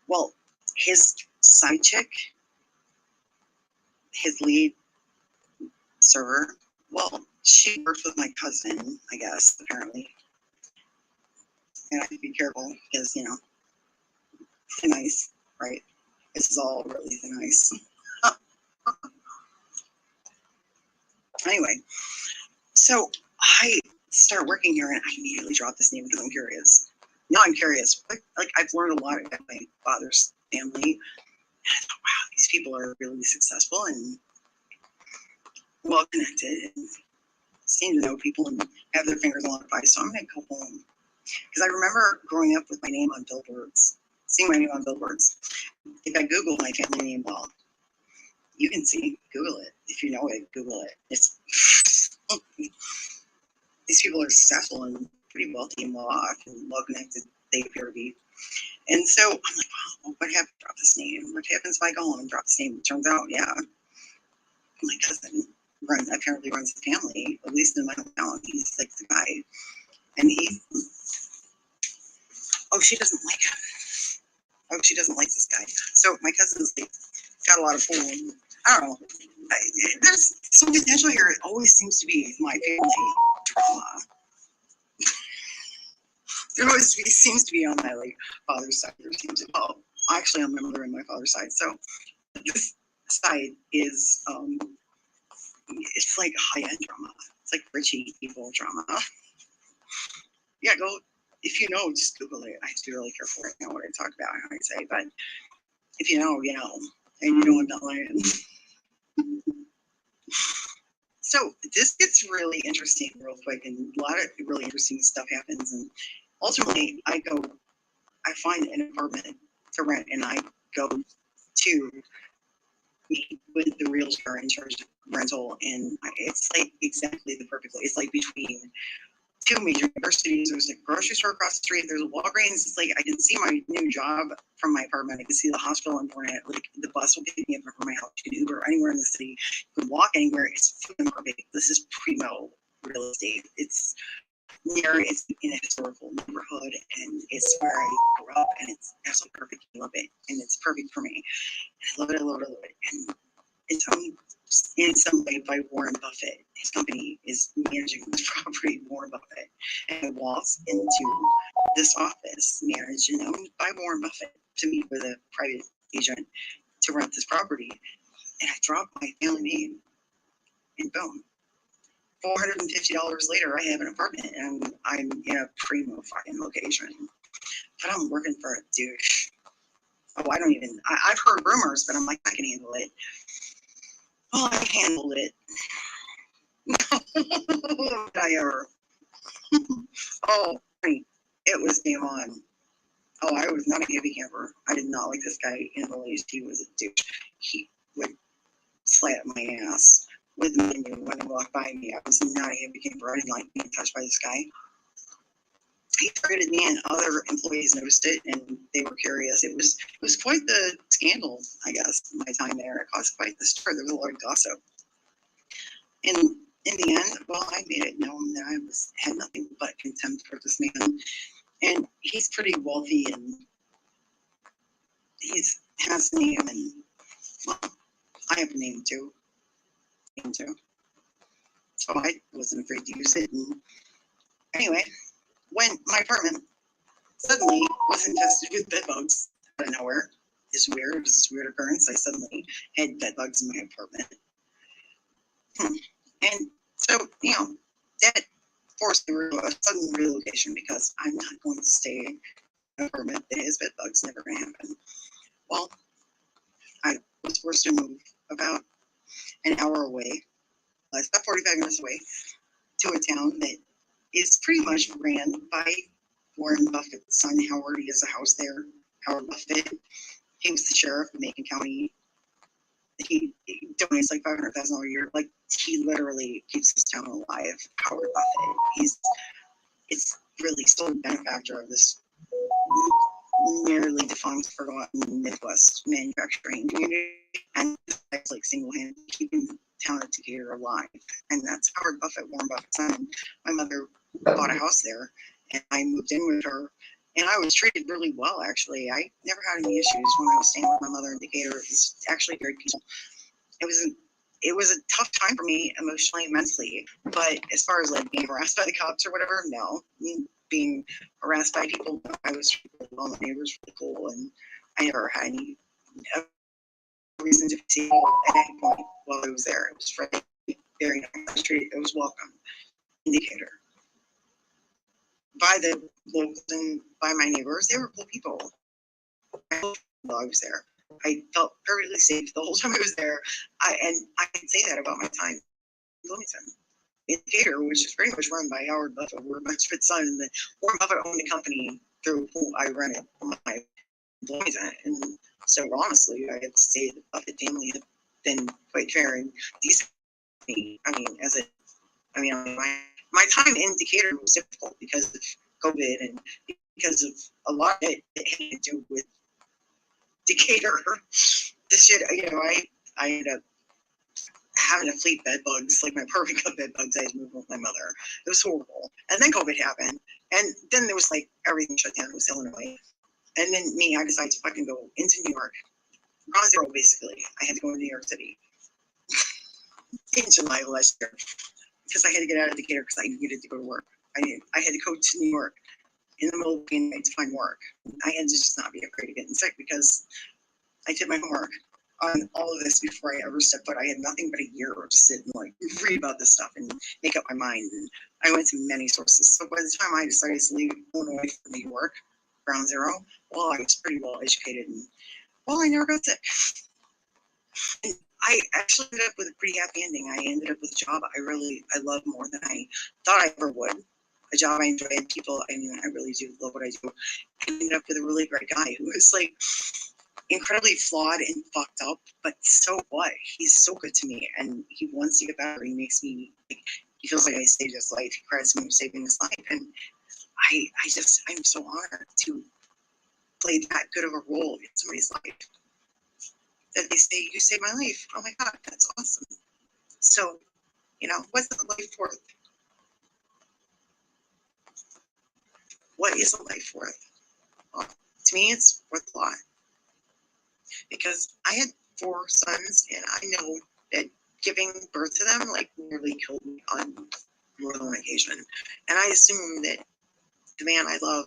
Speaker 4: Well, his side chick, his lead server, well, she worked with my cousin, I guess, apparently. And I have to be careful because, you know, thin ice, right? This is all really thin ice. Anyway, so I started working here and I immediately dropped this name because I'm curious. Now I'm curious. Like I've learned a lot about my father's family. And I thought, wow, these people are really successful and well connected and seem to know people and have their fingers on the pie. So I'm gonna go home. Because I remember growing up with my name on billboards, seeing my name on billboards. If I Google my family name, well, you can see, Google it. If you know it, Google it. It's These people are successful and pretty wealthy and well off and well connected. They appear to be. And so I'm like, well, what happens? Drop this name. What happens if I go home and drop this name? It turns out, yeah, my cousin apparently runs the family, at least in my hometown. He's like the guy, and she doesn't like him. Oh, she doesn't like this guy. So my cousin's like got a lot of pull. And I don't know. There's some potential here. It always seems to be my family drama. There always seems to be on my like father's side. There seems to, well, actually, I'm a member on my father's side. So this side is it's like high-end drama. It's like Richie evil drama. Yeah, go if you know, just Google it. I have to be really careful right now what I talk about and how I say, but if you know, you know, and you know I'm not lying. So this gets really interesting real quick, and a lot of really interesting stuff happens. And ultimately, I find an apartment to rent, and I go to meet with the realtor in charge of rental, and it's like exactly the perfect place. It's like between two major universities. There's a grocery store across the street. There's a Walgreens. It's like I can see my new job from my apartment. I can see the hospital in front of it. Like the bus will pick me up from my house. You can Uber anywhere in the city. You can walk anywhere. It's perfect. This is primo real estate. It's in a historical neighborhood, and it's where I grew up, and it's absolutely perfect. I love it, and it's perfect for me. I love it. I love it. I love it. And it's owned in some way by Warren Buffett. His company is managing this property, Warren Buffett. And I walked into this office managed and owned by Warren Buffett to meet with a private agent to rent this property. And I dropped my family name, and boom. $450 later, I have an apartment, and I'm in a primo fucking location. But I'm working for a douche. Oh, I've heard rumors, but I'm like, I can handle it. Well, I handled it. Did I ever? Oh, honey, it was damn on. Oh, I was not a happy camper. I did not like this guy in the least. He was a douche. He would slap my ass with the menu when he walked by me. I was not a happy camper. I didn't like being touched by this guy. He targeted me, and other employees noticed it, and they were curious. It was quite the scandal, I guess, my time there. It caused quite the stir. There was a lot of gossip. And in the end, well, I made it known that I had nothing but contempt for this man. And he's pretty wealthy, and he has a name, and well, I have a name too. So I wasn't afraid to use it. And anyway, when my apartment suddenly was infested with bed bugs out of nowhere, it's weird. It was this weird occurrence. I suddenly had bed bugs in my apartment. And so, that forced me to a sudden relocation because I'm not going to stay in an apartment that has bed bugs. Never going to happen. Well, I was forced to move about an hour away, it's about 45 minutes away, to a town that is pretty much ran by Warren Buffett's son, Howard. He has a house there. Howard Buffett. He was the sheriff of Macon County. He donates like $500,000 a year. Like, he literally keeps this town alive. Howard Buffett. It's really still a benefactor of this nearly defunct, forgotten Midwest manufacturing community, and it's like single-handedly keeping the town of Decatur alive. And that's Howard Buffett, Warren Buffett's son. My mother bought a house there, and I moved in with her, and I was treated really well, actually. I never had any issues when I was staying with my mother in Decatur. It was actually very peaceful. It was a tough time for me emotionally and mentally, but as far as like being harassed by the cops or whatever, no. Being harassed by people, I was really well. My neighbors were really cool, and I never had any reason to see at any point while I was there. It was very nice. It was welcome. Indicator by the locals and by my neighbors. They were cool people. While I was there, I felt perfectly safe the whole time I was there. I can say that about my time in Bloomington. Decatur, which is pretty much run by Howard Buffett, Warren Buffett's son, and Warren Buffett owned the company through who I rented my employees at. And so honestly, I have to say the Buffett family have been quite fair and decent to me. I mean, as a I mean, my time in Decatur was difficult because of COVID and because of a lot of it that had to do with Decatur. This shit, I ended up having to fleet bed bugs, like my perfect cut bed bugs I had moved with my mother. It was horrible. And then COVID happened. And then there was like everything shut down. It was Illinois. And then I decided to fucking go into New York. Ground zero, basically. I had to go to New York City in July of last year because I had to get out of Decatur because I needed to go to work. I had to go to New York in the middle of the night to find work. I had to just not be afraid of getting sick because I did my homework on all of this before I ever stepped foot. I had nothing but a year to sit and like read about this stuff and make up my mind. And I went to many sources. So by the time I decided to leave Illinois for New York, ground zero, well, I was pretty well educated and I never got sick. And I actually ended up with a pretty happy ending. I ended up with a job I love more than I thought I ever would. A job I enjoy and people, I mean, I really do love what I do. I ended up with a really great guy who was like incredibly flawed and fucked up, but so what? He's so good to me and he wants to get better. He makes me, like, he feels like I saved his life. He credits me for saving his life. And I'm so honored to play that good of a role in somebody's life. That they say, you saved my life. Oh my God, that's awesome. So, what's the life worth? What is a life worth? Well, to me, it's worth a lot. Because I had 4 sons, and I know that giving birth to them, like, nearly killed me on more than one occasion. And I assume that the man I love,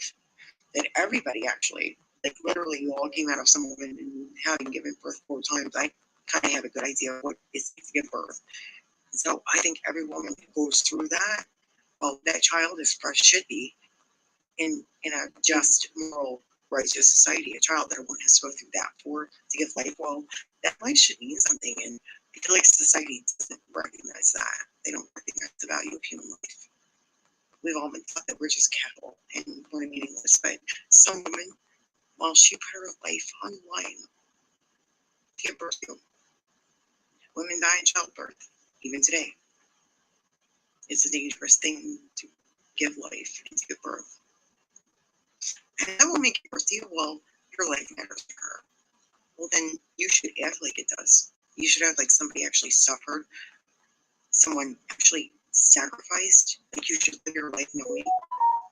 Speaker 4: that everybody actually, like, literally you all came out of some woman and having given birth 4 times, I kind of have a good idea of what it's like to give birth. And so I think every woman who goes through that, well, that child is fresh, should be in a just, moral, righteous society. A child that a woman has to go through that for to give life, well, that life should mean something. And I feel like society doesn't recognize that. They don't recognize the value of human life. We've all been taught that we're just cattle and we're meaningless. But some woman, well, she put her life on the line to give birth to. Women die in childbirth, even today. It's a dangerous thing to give life and to give birth. And that woman gave birth to you, well, your life matters to her. Well, then you should act like it does. You should act like somebody actually suffered, someone actually sacrificed. Like you should live your life knowing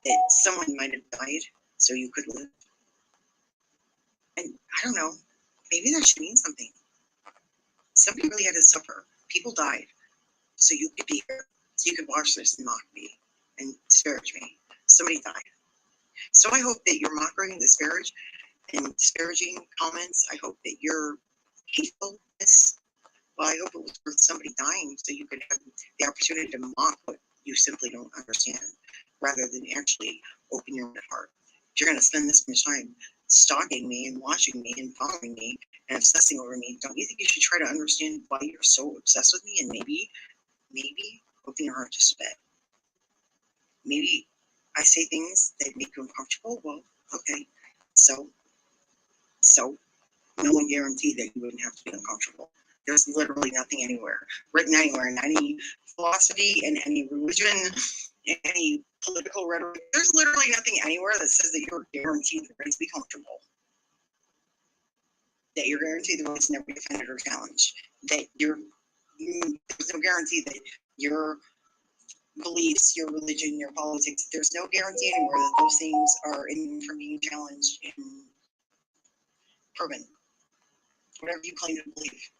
Speaker 4: that someone might have died so you could live. And I don't know, maybe that should mean something. Somebody really had to suffer. People died so you could be here, so you could watch this and mock me and disparage me. Somebody died. So I hope that your mockery and disparaging comments, I hope that your hatefulness, well, I hope it was worth somebody dying so you could have the opportunity to mock what you simply don't understand, rather than actually open your heart. If you're going to spend this much time stalking me and watching me and following me and obsessing over me, don't you think you should try to understand why you're so obsessed with me and maybe open your heart just a bit? Maybe I say things that make you uncomfortable. Well, okay. So no one guaranteed that you wouldn't have to be uncomfortable. There's literally nothing written anywhere in any philosophy, in any religion, in any political rhetoric. There's literally nothing anywhere that says that you're guaranteed the right to be comfortable. That you're guaranteed the right to never be offended or challenged. That there's no guarantee that your beliefs, your religion, your politics, there's no guarantee anywhere that those things are immune from being challenged and proven. Whatever you claim to believe.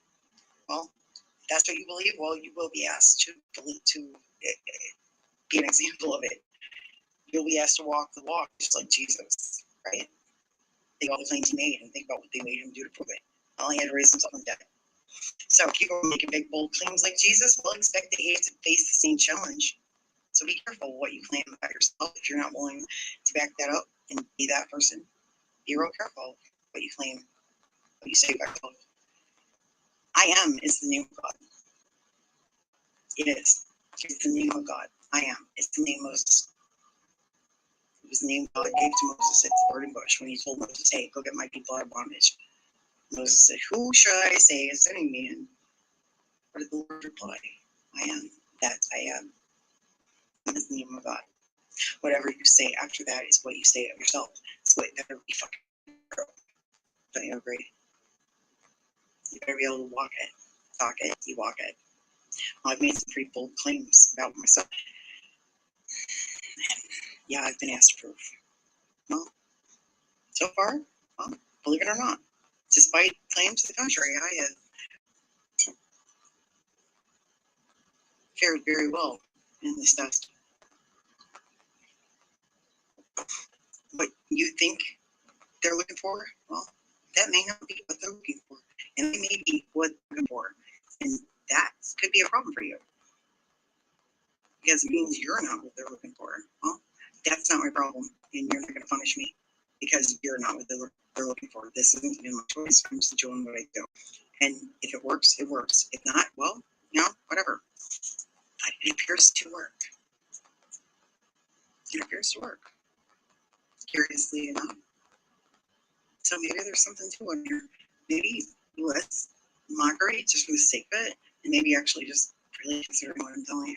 Speaker 4: Well, if that's what you believe, well, you will be asked to be an example of it. You'll be asked to walk the walk, just like Jesus, right? Think about the claims he made and think about what they made him do to prove it. All he had to raise himself from the dead. So people making big, bold claims like Jesus will expect that he has to face the same challenge. So be careful what you claim about yourself. If you're not willing to back that up and be that person, be real careful what you claim, what you say about yourself. I am is the name of God. It is. It's the name of God. I am. It's the name Moses. It was the name God gave to Moses at the burning bush when he told Moses, hey, go get my people out of bondage. Moses said, who should I say is sending me in? What did the Lord reply? I am that I am. is the name of God. Whatever you say after that is what you say of yourself. So it better be fucking true. Don't you agree? You better be able to walk it, talk it, you walk it. Well, I've made some pretty bold claims about myself. And yeah, I've been asked to prove. Well, so far, well, believe it or not, despite claims to the contrary, I have fared very well in this test. What you think they're looking for, well, that may not be what they're looking for. And it may be what they're looking for. And that could be a problem for you. Because it means you're not what they're looking for. Well, that's not my problem. And you're not going to punish me because you're not what they're looking for. This isn't even my choice. I'm just doing what I do. And if it works, it works. If not, well, whatever. But it appears to work. It appears to work. Curiously enough. So maybe there's something to it here. Maybe less mockery just for the sake of it, and maybe actually just really considering what I'm telling you.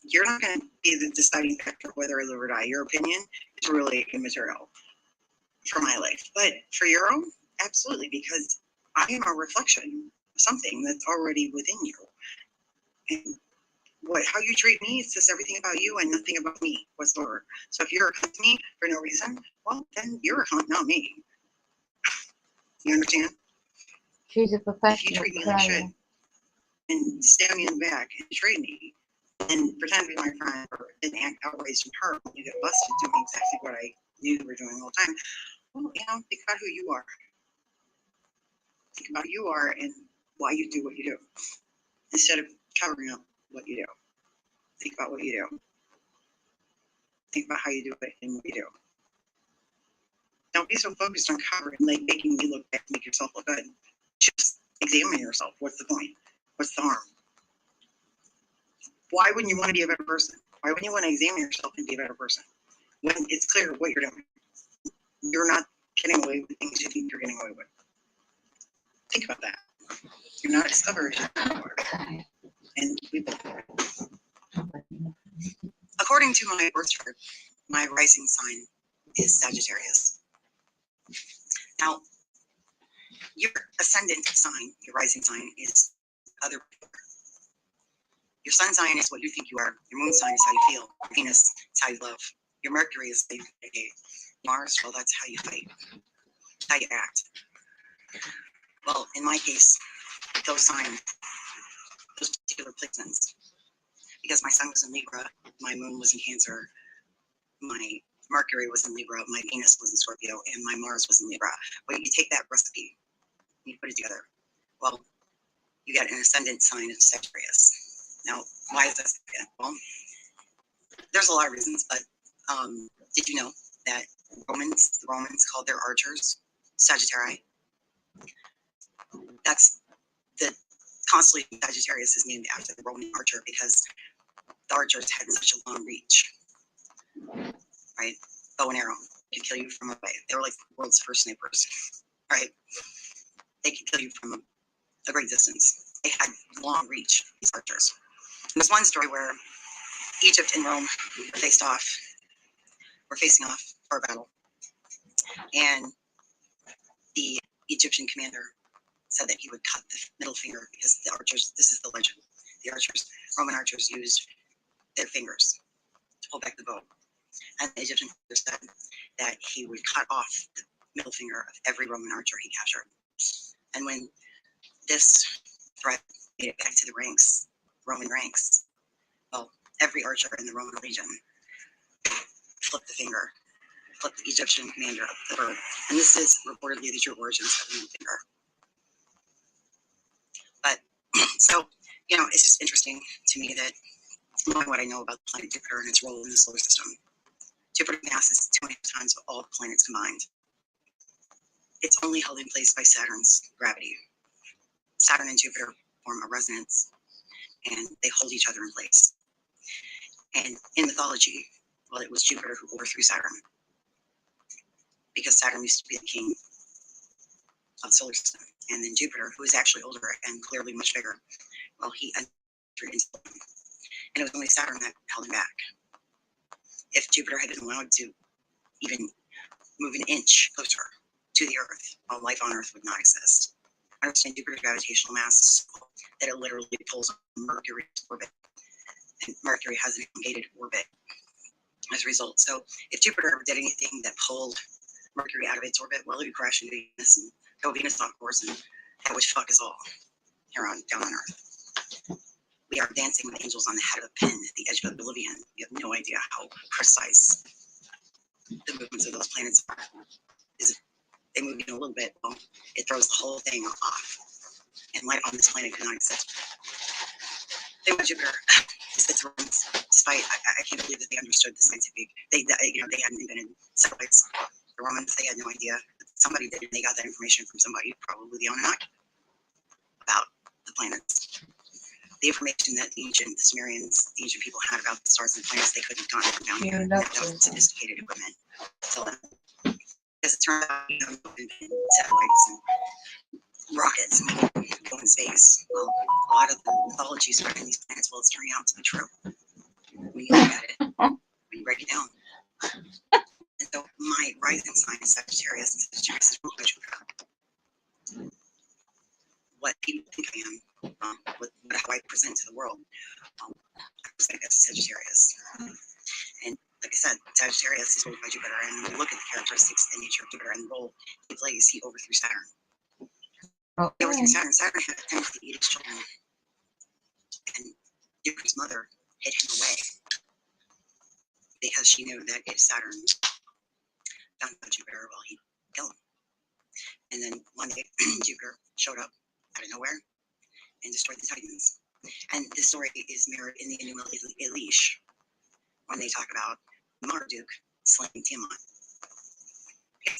Speaker 4: You're not going to be the deciding factor of whether I live or die. Your opinion is really immaterial for my life. But for your own, absolutely, because I am a reflection of something that's already within you. And how you treat me says everything about you and nothing about me whatsoever. So if you're a cunt to me for no reason, well, then you're a cunt, not me. You understand?
Speaker 3: She's a
Speaker 4: If you
Speaker 3: professional
Speaker 4: treat me like shit
Speaker 3: player.
Speaker 4: and stab me in the back and betray me and pretend to be my friend or didn't act outraged and hurt when you get busted doing exactly what I knew you were doing all the time, well, think about who you are. Think about who you are and why you do what you do. Instead of covering up what you do. Think about what you do. Think about how you do it and what you do. Don't be so focused on covering, like making me look bad to make yourself look good. Just examine yourself. What's the point? What's the harm? Why wouldn't you want to be a better person? Why wouldn't you want to examine yourself and be a better person? When it's clear what you're doing. You're not getting away with things you think you're getting away with. Think about that. You're not as stubborn as you think you are.
Speaker 3: Okay.
Speaker 4: And according to my birth chart, my rising sign is Sagittarius. Now, your ascendant sign, your rising sign, is other people. Your sun sign is what you think you are. Your moon sign is how you feel. Venus is how you love. Your Mercury is how you behave. Mars, well, that's how you fight. How you act. Well, in my case, those signs, those particular placements, because my sun was in Libra, my moon was in Cancer, my Mercury was in Libra, my Venus was in Scorpio, and my Mars was in Libra. But you take that recipe, you put it together. Well, you get an ascendant sign of Sagittarius. Now, why is that? Well, there's a lot of reasons, but did you know that the Romans called their archers Sagittari? That's the constellation Sagittarius is named after the Roman archer because the archers had such a long reach, right? Bow and arrow could kill you from away. They were like the world's first snipers, right? They could kill you from a great distance. They had long reach, these archers. There's one story where Egypt and Rome were facing off for a battle. And the Egyptian commander said that he would cut the middle finger because the archers, this is the legend, Roman archers used their fingers to pull back the bow. And the Egyptian commander said that he would cut off the middle finger of every Roman archer he captured. And when this threat made it back to the Roman ranks, well, every archer in the Roman legion flipped the Egyptian commander up the bird. And this is reportedly the true origins of the middle finger. But, so, it's just interesting to me that knowing what I know about the planet Jupiter and its role in the solar system. Jupiter's mass is 2.5 times of all the planets combined. It's only held in place by Saturn's gravity. Saturn and Jupiter form a resonance, and they hold each other in place. And in mythology, well, it was Jupiter who overthrew Saturn, because Saturn used to be the king of the solar system. And then Jupiter, who is actually older and clearly much bigger, well, he entered into them. And it was only Saturn that held him back. If Jupiter had been allowed to even move an inch closer to the Earth, all life on Earth would not exist. Understand Jupiter's gravitational mass is so that it literally pulls Mercury's orbit. And Mercury has an elongated orbit as a result. So if Jupiter ever did anything that pulled Mercury out of its orbit, well, it would crash into Venus and go Venus off course, and that would fuck us all here on down on Earth. We are dancing with angels on the head of a pin at the edge of oblivion. You have no idea how precise the movements of those planets are. They move even a little bit, well, it throws the whole thing off. And life on this planet could not exist. They went Jupiter. It's Romans. Despite, I can't believe that they understood the scientific. They hadn't invented satellites. The Romans, they had no idea. Somebody did. They got that information from somebody, probably the Anunnaki, about the planets. The information that the Sumerians, the ancient people had about the stars and planets, they couldn't have gotten from down here. That was sophisticated equipment. So, as it turned out, satellites and rockets and go in space. Well, a lot of the mythology surrounding these planets, well, it's turning out to be true. When you look at it, when you break it down. And so my rising sign is Sagittarius, and Sagittarius is ruled by Jupiter. What people think I am, how I present to the world, I present as Sagittarius. And like I said, Sagittarius is ruled by Jupiter, and when you look at the characteristics and nature of Jupiter and the role he plays, he overthrew Saturn.
Speaker 3: Okay.
Speaker 4: He overthrew Saturn. Saturn had a tendency to eat his children, and Jupiter's mother hid him away because she knew that if Saturn found out Jupiter, well, he'd kill him. And then one day, Jupiter showed up out of nowhere and destroyed the Titans. And this story is mirrored in the Enuma Elish when they talk about Marduk slaying Tiamat.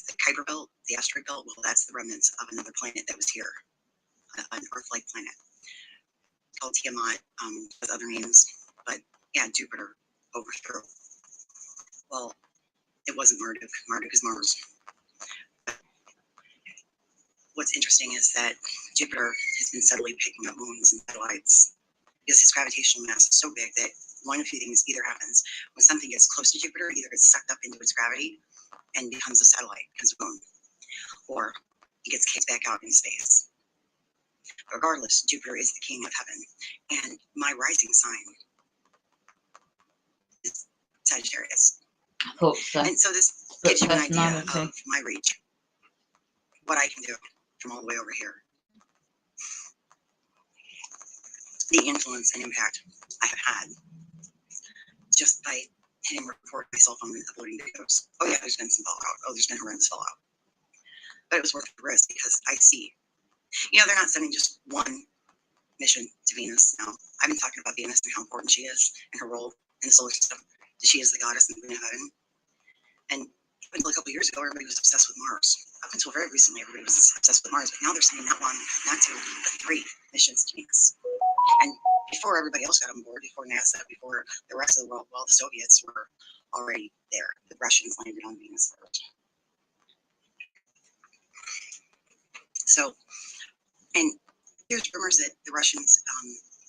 Speaker 4: The Kuiper Belt, the asteroid belt, well, that's the remnants of another planet that was here, an Earth-like planet called Tiamat, with other names. But yeah, Jupiter overthrew. Well, it wasn't Marduk. Marduk is Mars. What's interesting is that Jupiter has been steadily picking up moons and satellites because his gravitational mass is so big that one of two things either happens. When something gets close to Jupiter, either it's sucked up into its gravity and becomes a satellite, becomes a moon, or it gets kicked back out in space. Regardless, Jupiter is the king of heaven, and my rising sign is Sagittarius.
Speaker 3: I thought so.
Speaker 4: And so this gives you an idea
Speaker 3: Personality.
Speaker 4: of my reach, what I can do from all the way over here, the influence and impact I have had just by hitting record myself on uploading videos. Oh yeah, there's been some fallout. Oh, there's been horrendous fallout. But it was worth the risk because I see, they're not sending just one mission to Venus now. I've been talking about Venus and how important she is and her role in the solar system. She is the goddess and the queen of heaven. And until a couple of years ago, everybody was obsessed with Mars. Up until very recently, everybody was obsessed with Mars. But now they're sending not one, not two, but 3 missions to Venus. And before everybody else got on board, before NASA, before the rest of the world, well, the Soviets were already there. The Russians landed on Venus first. So, and there's rumors that the Russians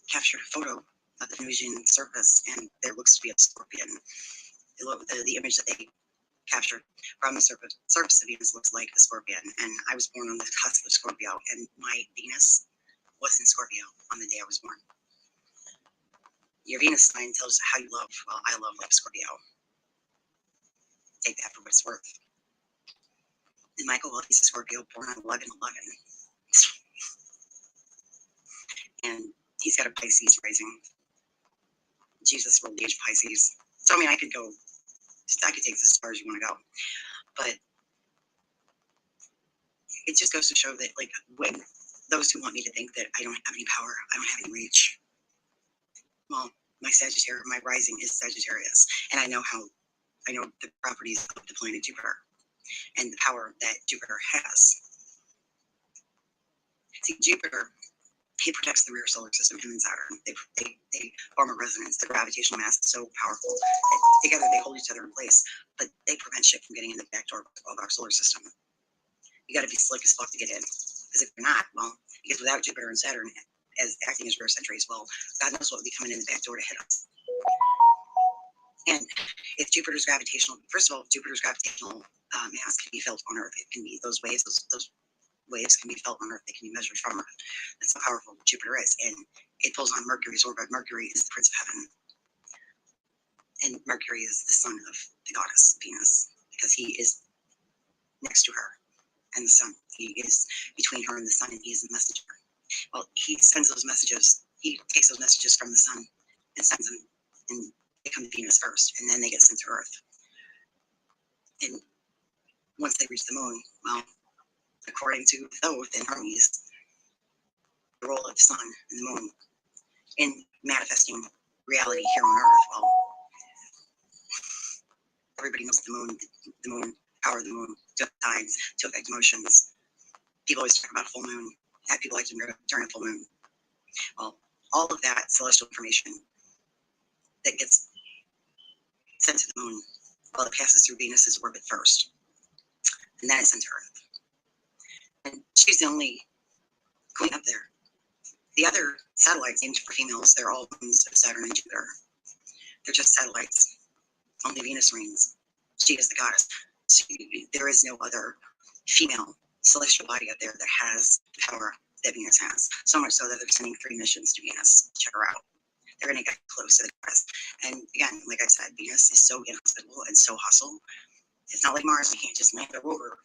Speaker 4: captured a photo of the Venusian surface, and there looks to be a scorpion. The image that they captured from the surface of Venus looks like a scorpion. And I was born on the cusp of Scorpio, and my Venus was in Scorpio on the day I was born. Your Venus sign tells how you love. Well, I love like Scorpio. Take that for what it's worth. And Michael, well, he's a Scorpio born on 11/11. And he's got a Pisces rising. Jesus ruled the age of Pisces. So, I mean, I could take this as far as you want to go. But it just goes to show that, like, when those who want me to think that I don't have any power, I don't have any reach. Well, my Sagittarius, my rising is Sagittarius. And I know the properties of the planet Jupiter and the power that Jupiter has. See, Jupiter, he protects the rear solar system, him and Saturn. They form a resonance. The gravitational mass is so powerful that together they hold each other in place, but they prevent shit from getting in the back door of our solar system. You got to be slick as fuck to get in. Because if you're not, well, because without Jupiter and Saturn as acting as rear sentries, well, God knows what would be coming in the back door to hit us.
Speaker 7: And if Jupiter's gravitational, first of all, Jupiter's gravitational mass can be felt on Earth. It can be those waves, those waves can be felt on Earth. They can be measured from Earth. That's how powerful Jupiter is. And it pulls on Mercury's orbit. Mercury is the Prince of Heaven. And Mercury is the son of the goddess Venus, because he is next to her and the sun. He is between her and the sun, and he is the messenger. Well, he sends those messages. He takes those messages from the sun and sends them, and they come to Venus first, and then they get sent to Earth. And once they reach the moon, well, according to Thoth and Hermes, the role of the sun and the moon in manifesting reality here on Earth, well, everybody knows the moon, power of the moon, to affect tides, to affect emotions. People always talk about full moon. People like to during a full moon. Well, all of that celestial information that gets sent to the moon, well, it passes through Venus's orbit first, and then it's sent to Earth. And she's the only queen up there. The other satellites named for females, they're all moons of Saturn and Jupiter. They're just satellites. Only Venus reigns. She is the goddess. There is no other female celestial body up there that has the power that Venus has. So much so that they're sending 3 missions to Venus to check her out. They're going to get close to the goddess. And again, like I said, Venus is so inhospitable and so hostile. It's not like Mars. You can't just land a rover.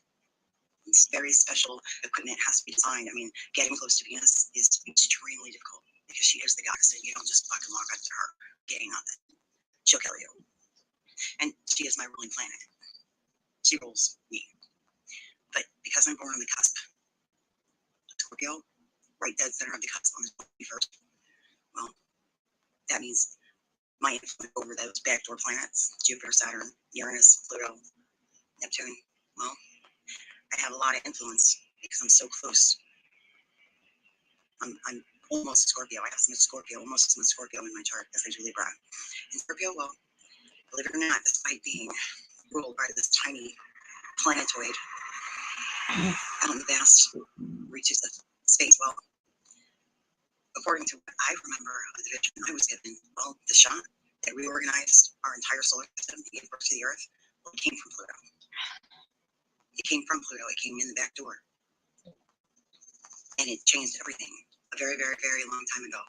Speaker 7: It's very special equipment has to be designed. I mean, getting close to Venus is extremely difficult because she is the goddess, and you don't just fucking walk up to her. Getting nothing. She'll kill you. And she is my ruling planet. She rules me. But because I'm born on the cusp, Scorpio, right dead center of the cusp on the 21st, well, that means my influence over those backdoor planets, Jupiter, Saturn, Uranus, Pluto, Neptune, well, I have a lot of influence because I'm so close. I'm almost a Scorpio. I have some Scorpio, almost as much Scorpio in my chart as I do Libra. And Scorpio, well, believe it or not, despite being ruled by this tiny planetoid out in the vast reaches of space, well, according to what I remember of the vision I was given, well, the shot that reorganized our entire solar system to give birth to the Earth, well, it came from Pluto. It came from Pluto. It came in the back door. And it changed everything a very, very, very long time ago.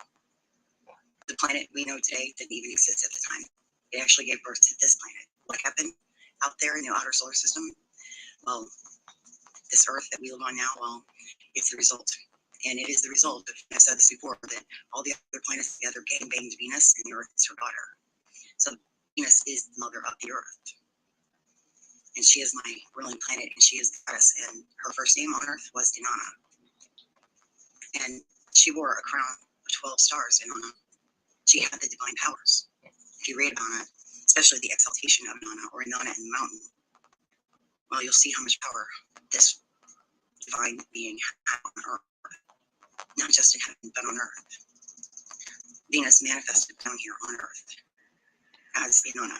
Speaker 7: The planet we know today didn't even exist at the time. It actually gave birth to this planet. What happened out there in the outer solar system? Well, this Earth that we live on now, well, it's the result. And it is the result of, I've said this before, that all the other planets together gang banged Venus, and the Earth is her daughter. So Venus is the mother of the Earth. And she is my ruling planet, and she is the goddess. And her first name on Earth was Inanna. And she wore a crown of 12 stars, Inanna. She had the divine powers. If you read about it, especially the exaltation of Inanna or Inanna in the mountain, well, you'll see how much power this divine being had on Earth. Not just in heaven, but on Earth. Venus manifested down here on Earth as Inanna.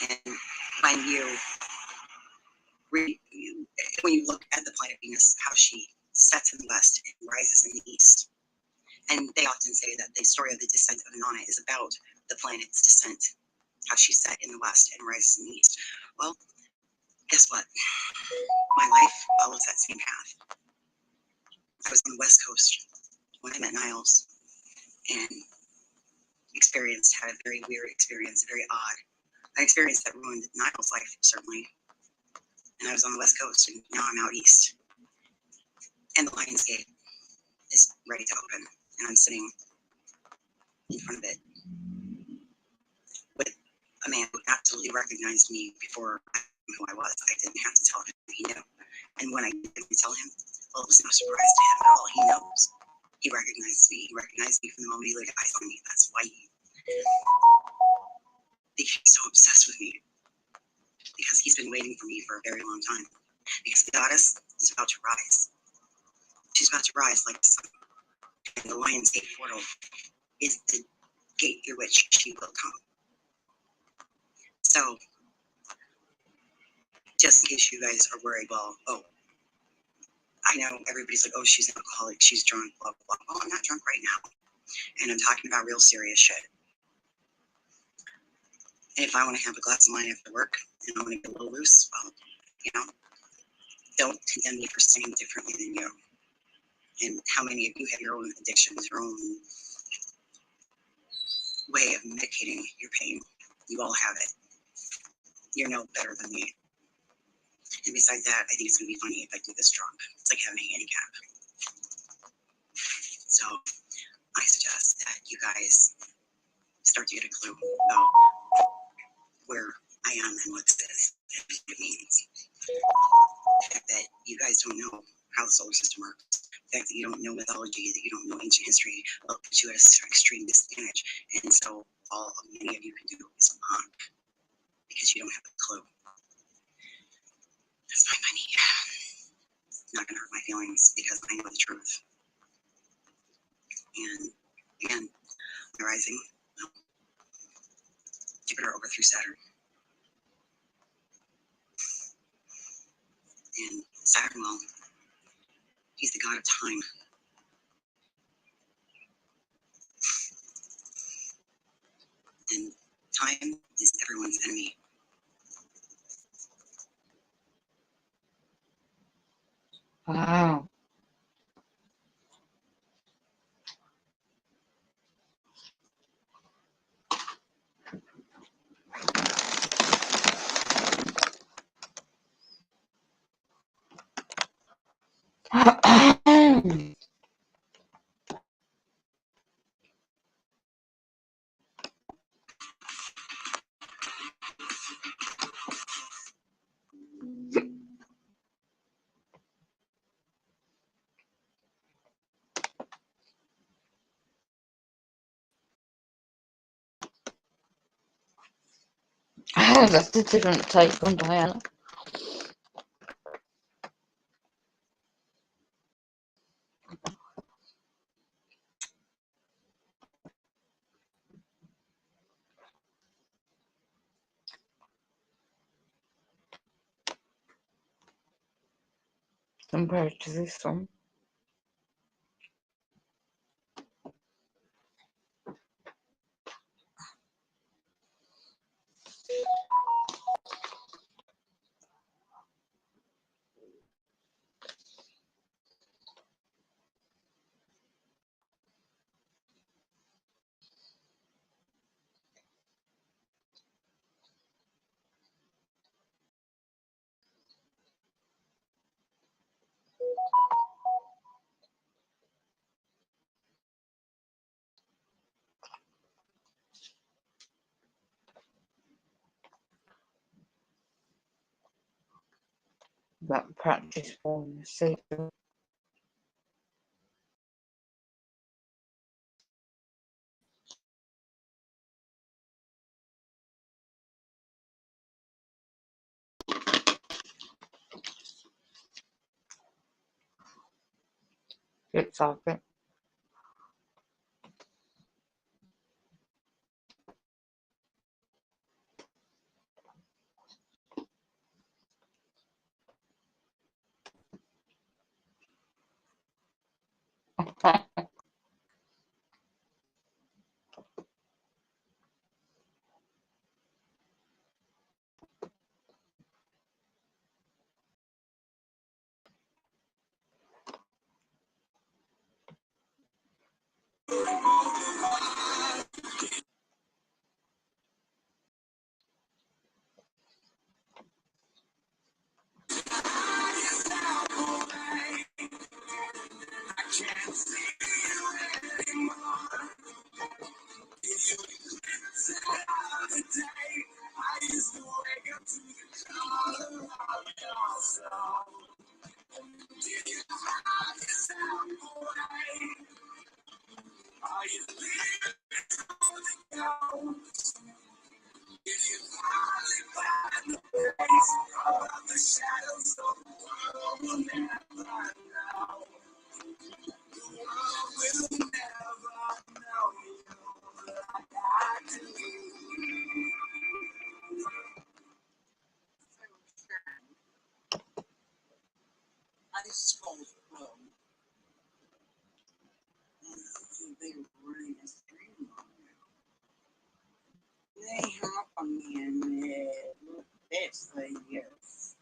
Speaker 7: And when you look at the planet Venus, how she sets in the west and rises in the east. And they often say that the story of the descent of Inanna is about the planet's descent, how she set in the west and rises in the east. Well, guess what? My life follows that same path. I was on the west coast when I met Niles and had a very weird experience, very odd. An experience that ruined Niles' life, certainly. And I was on the west coast, and now I'm out east. And the Lions Gate is ready to open, and I'm sitting in front of it with a man who absolutely recognized me before I knew who I was. I didn't have to tell him, he knew. And when I did tell him, well, it was no surprise to him at all. He knows. He recognized me. He recognized me from the moment he laid eyes on me. That's why he became so obsessed with me. Because he's been waiting for me for a very long time. Because the goddess is about to rise. She's about to rise like the sun. And the Lion's Gate portal is the gate through which she will come. So, just in case you guys are worried, well, oh, I know everybody's like, oh, she's an alcoholic, she's drunk, blah, blah, blah. Well, I'm not drunk right now. And I'm talking about real serious shit. And if I want to have a glass of wine after work and I want to get a little loose, well, you know, don't condemn me for sinning differently than you. And how many of you have your own addictions, your own way of medicating your pain? You all have it. You're no better than me. And besides that, I think it's going to be funny if I do this drunk. It's like having a handicap. So I suggest that you guys start to get a clue about where I am and what this means. The fact that you guys don't know how the solar system works, the fact that you don't know mythology, that you don't know ancient history, will put you at an extreme disadvantage. And so all many of you can do is mock because you don't have a clue. That's fine by me. It's not going to hurt my feelings because I know the truth. And again, my rising, well, Jupiter over through Saturn. And Saturn, well, he's the god of time. And time is everyone's enemy.
Speaker 3: Wow. That's a different take on Diana. Compared to this one. But practice falling asleep. It's like it.
Speaker 4: I scrolled home and they were running a stream on now. They hop on me and little bitch like yes.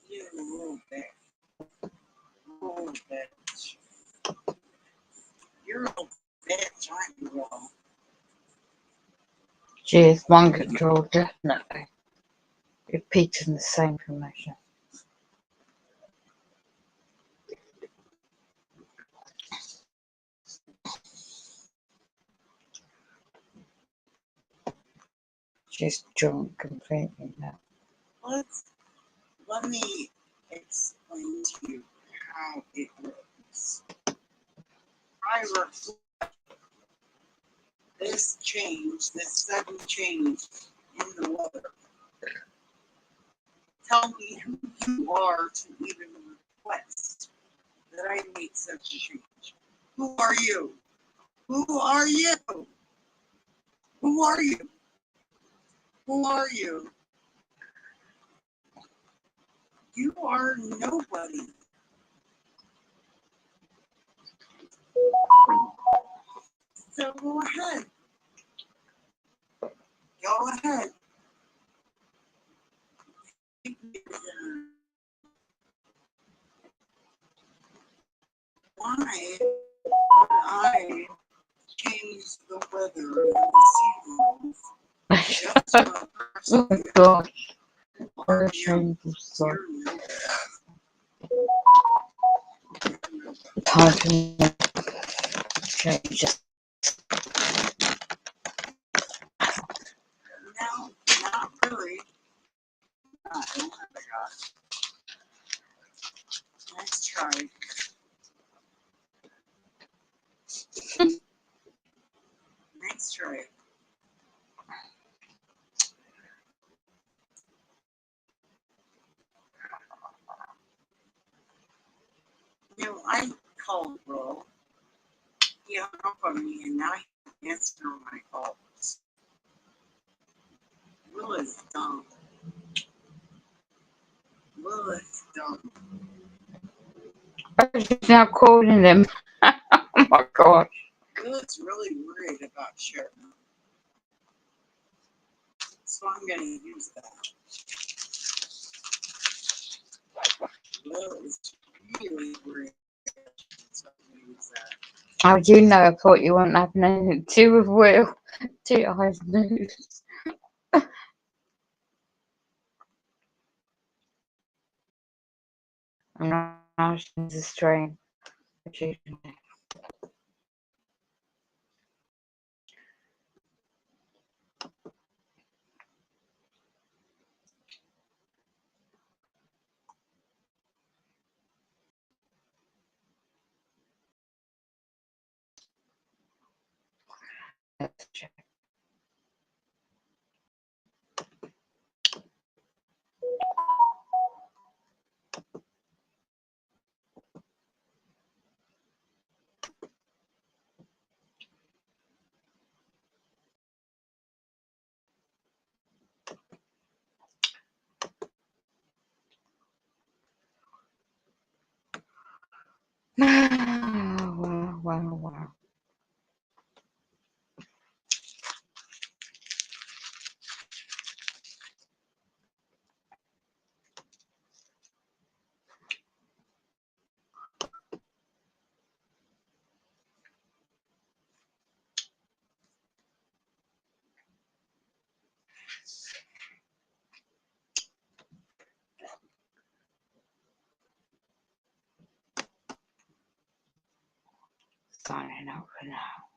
Speaker 4: You little bitch. Little bitch. You're a little bitch, aren't you, Will?
Speaker 3: She is mind control, definitely. Repeating the same information. She's drunk completely now.
Speaker 4: Let me explain to you how it works. I reflect this change, this sudden change in the weather. Tell me who you are to even request that I make such a change. Who are you? Who are you? Who are you? Who are you? You are nobody. So go ahead. Go ahead. Why would I change the weather and the seasons just for a person
Speaker 3: Oh gosh,
Speaker 4: who
Speaker 3: what
Speaker 4: are
Speaker 3: a
Speaker 4: you?
Speaker 3: shameful sight.
Speaker 4: You're
Speaker 3: Time to change.
Speaker 4: no, not really. I don't have a God. Let's try. Let's try. You know, I called Will. He hung up on me, and now he answers my calls. Will is dumb. Will is dumb.
Speaker 3: She's now calling them. Oh my gosh.
Speaker 4: Will is really worried about Sharon. So I'm going to use that. Will is really worried. So I'm going to use that.
Speaker 3: How do you know? I thought you weren't having anything to do with Will. Two eyes news. I'm not she's a strain. Let's check. Wow. Signing out for now.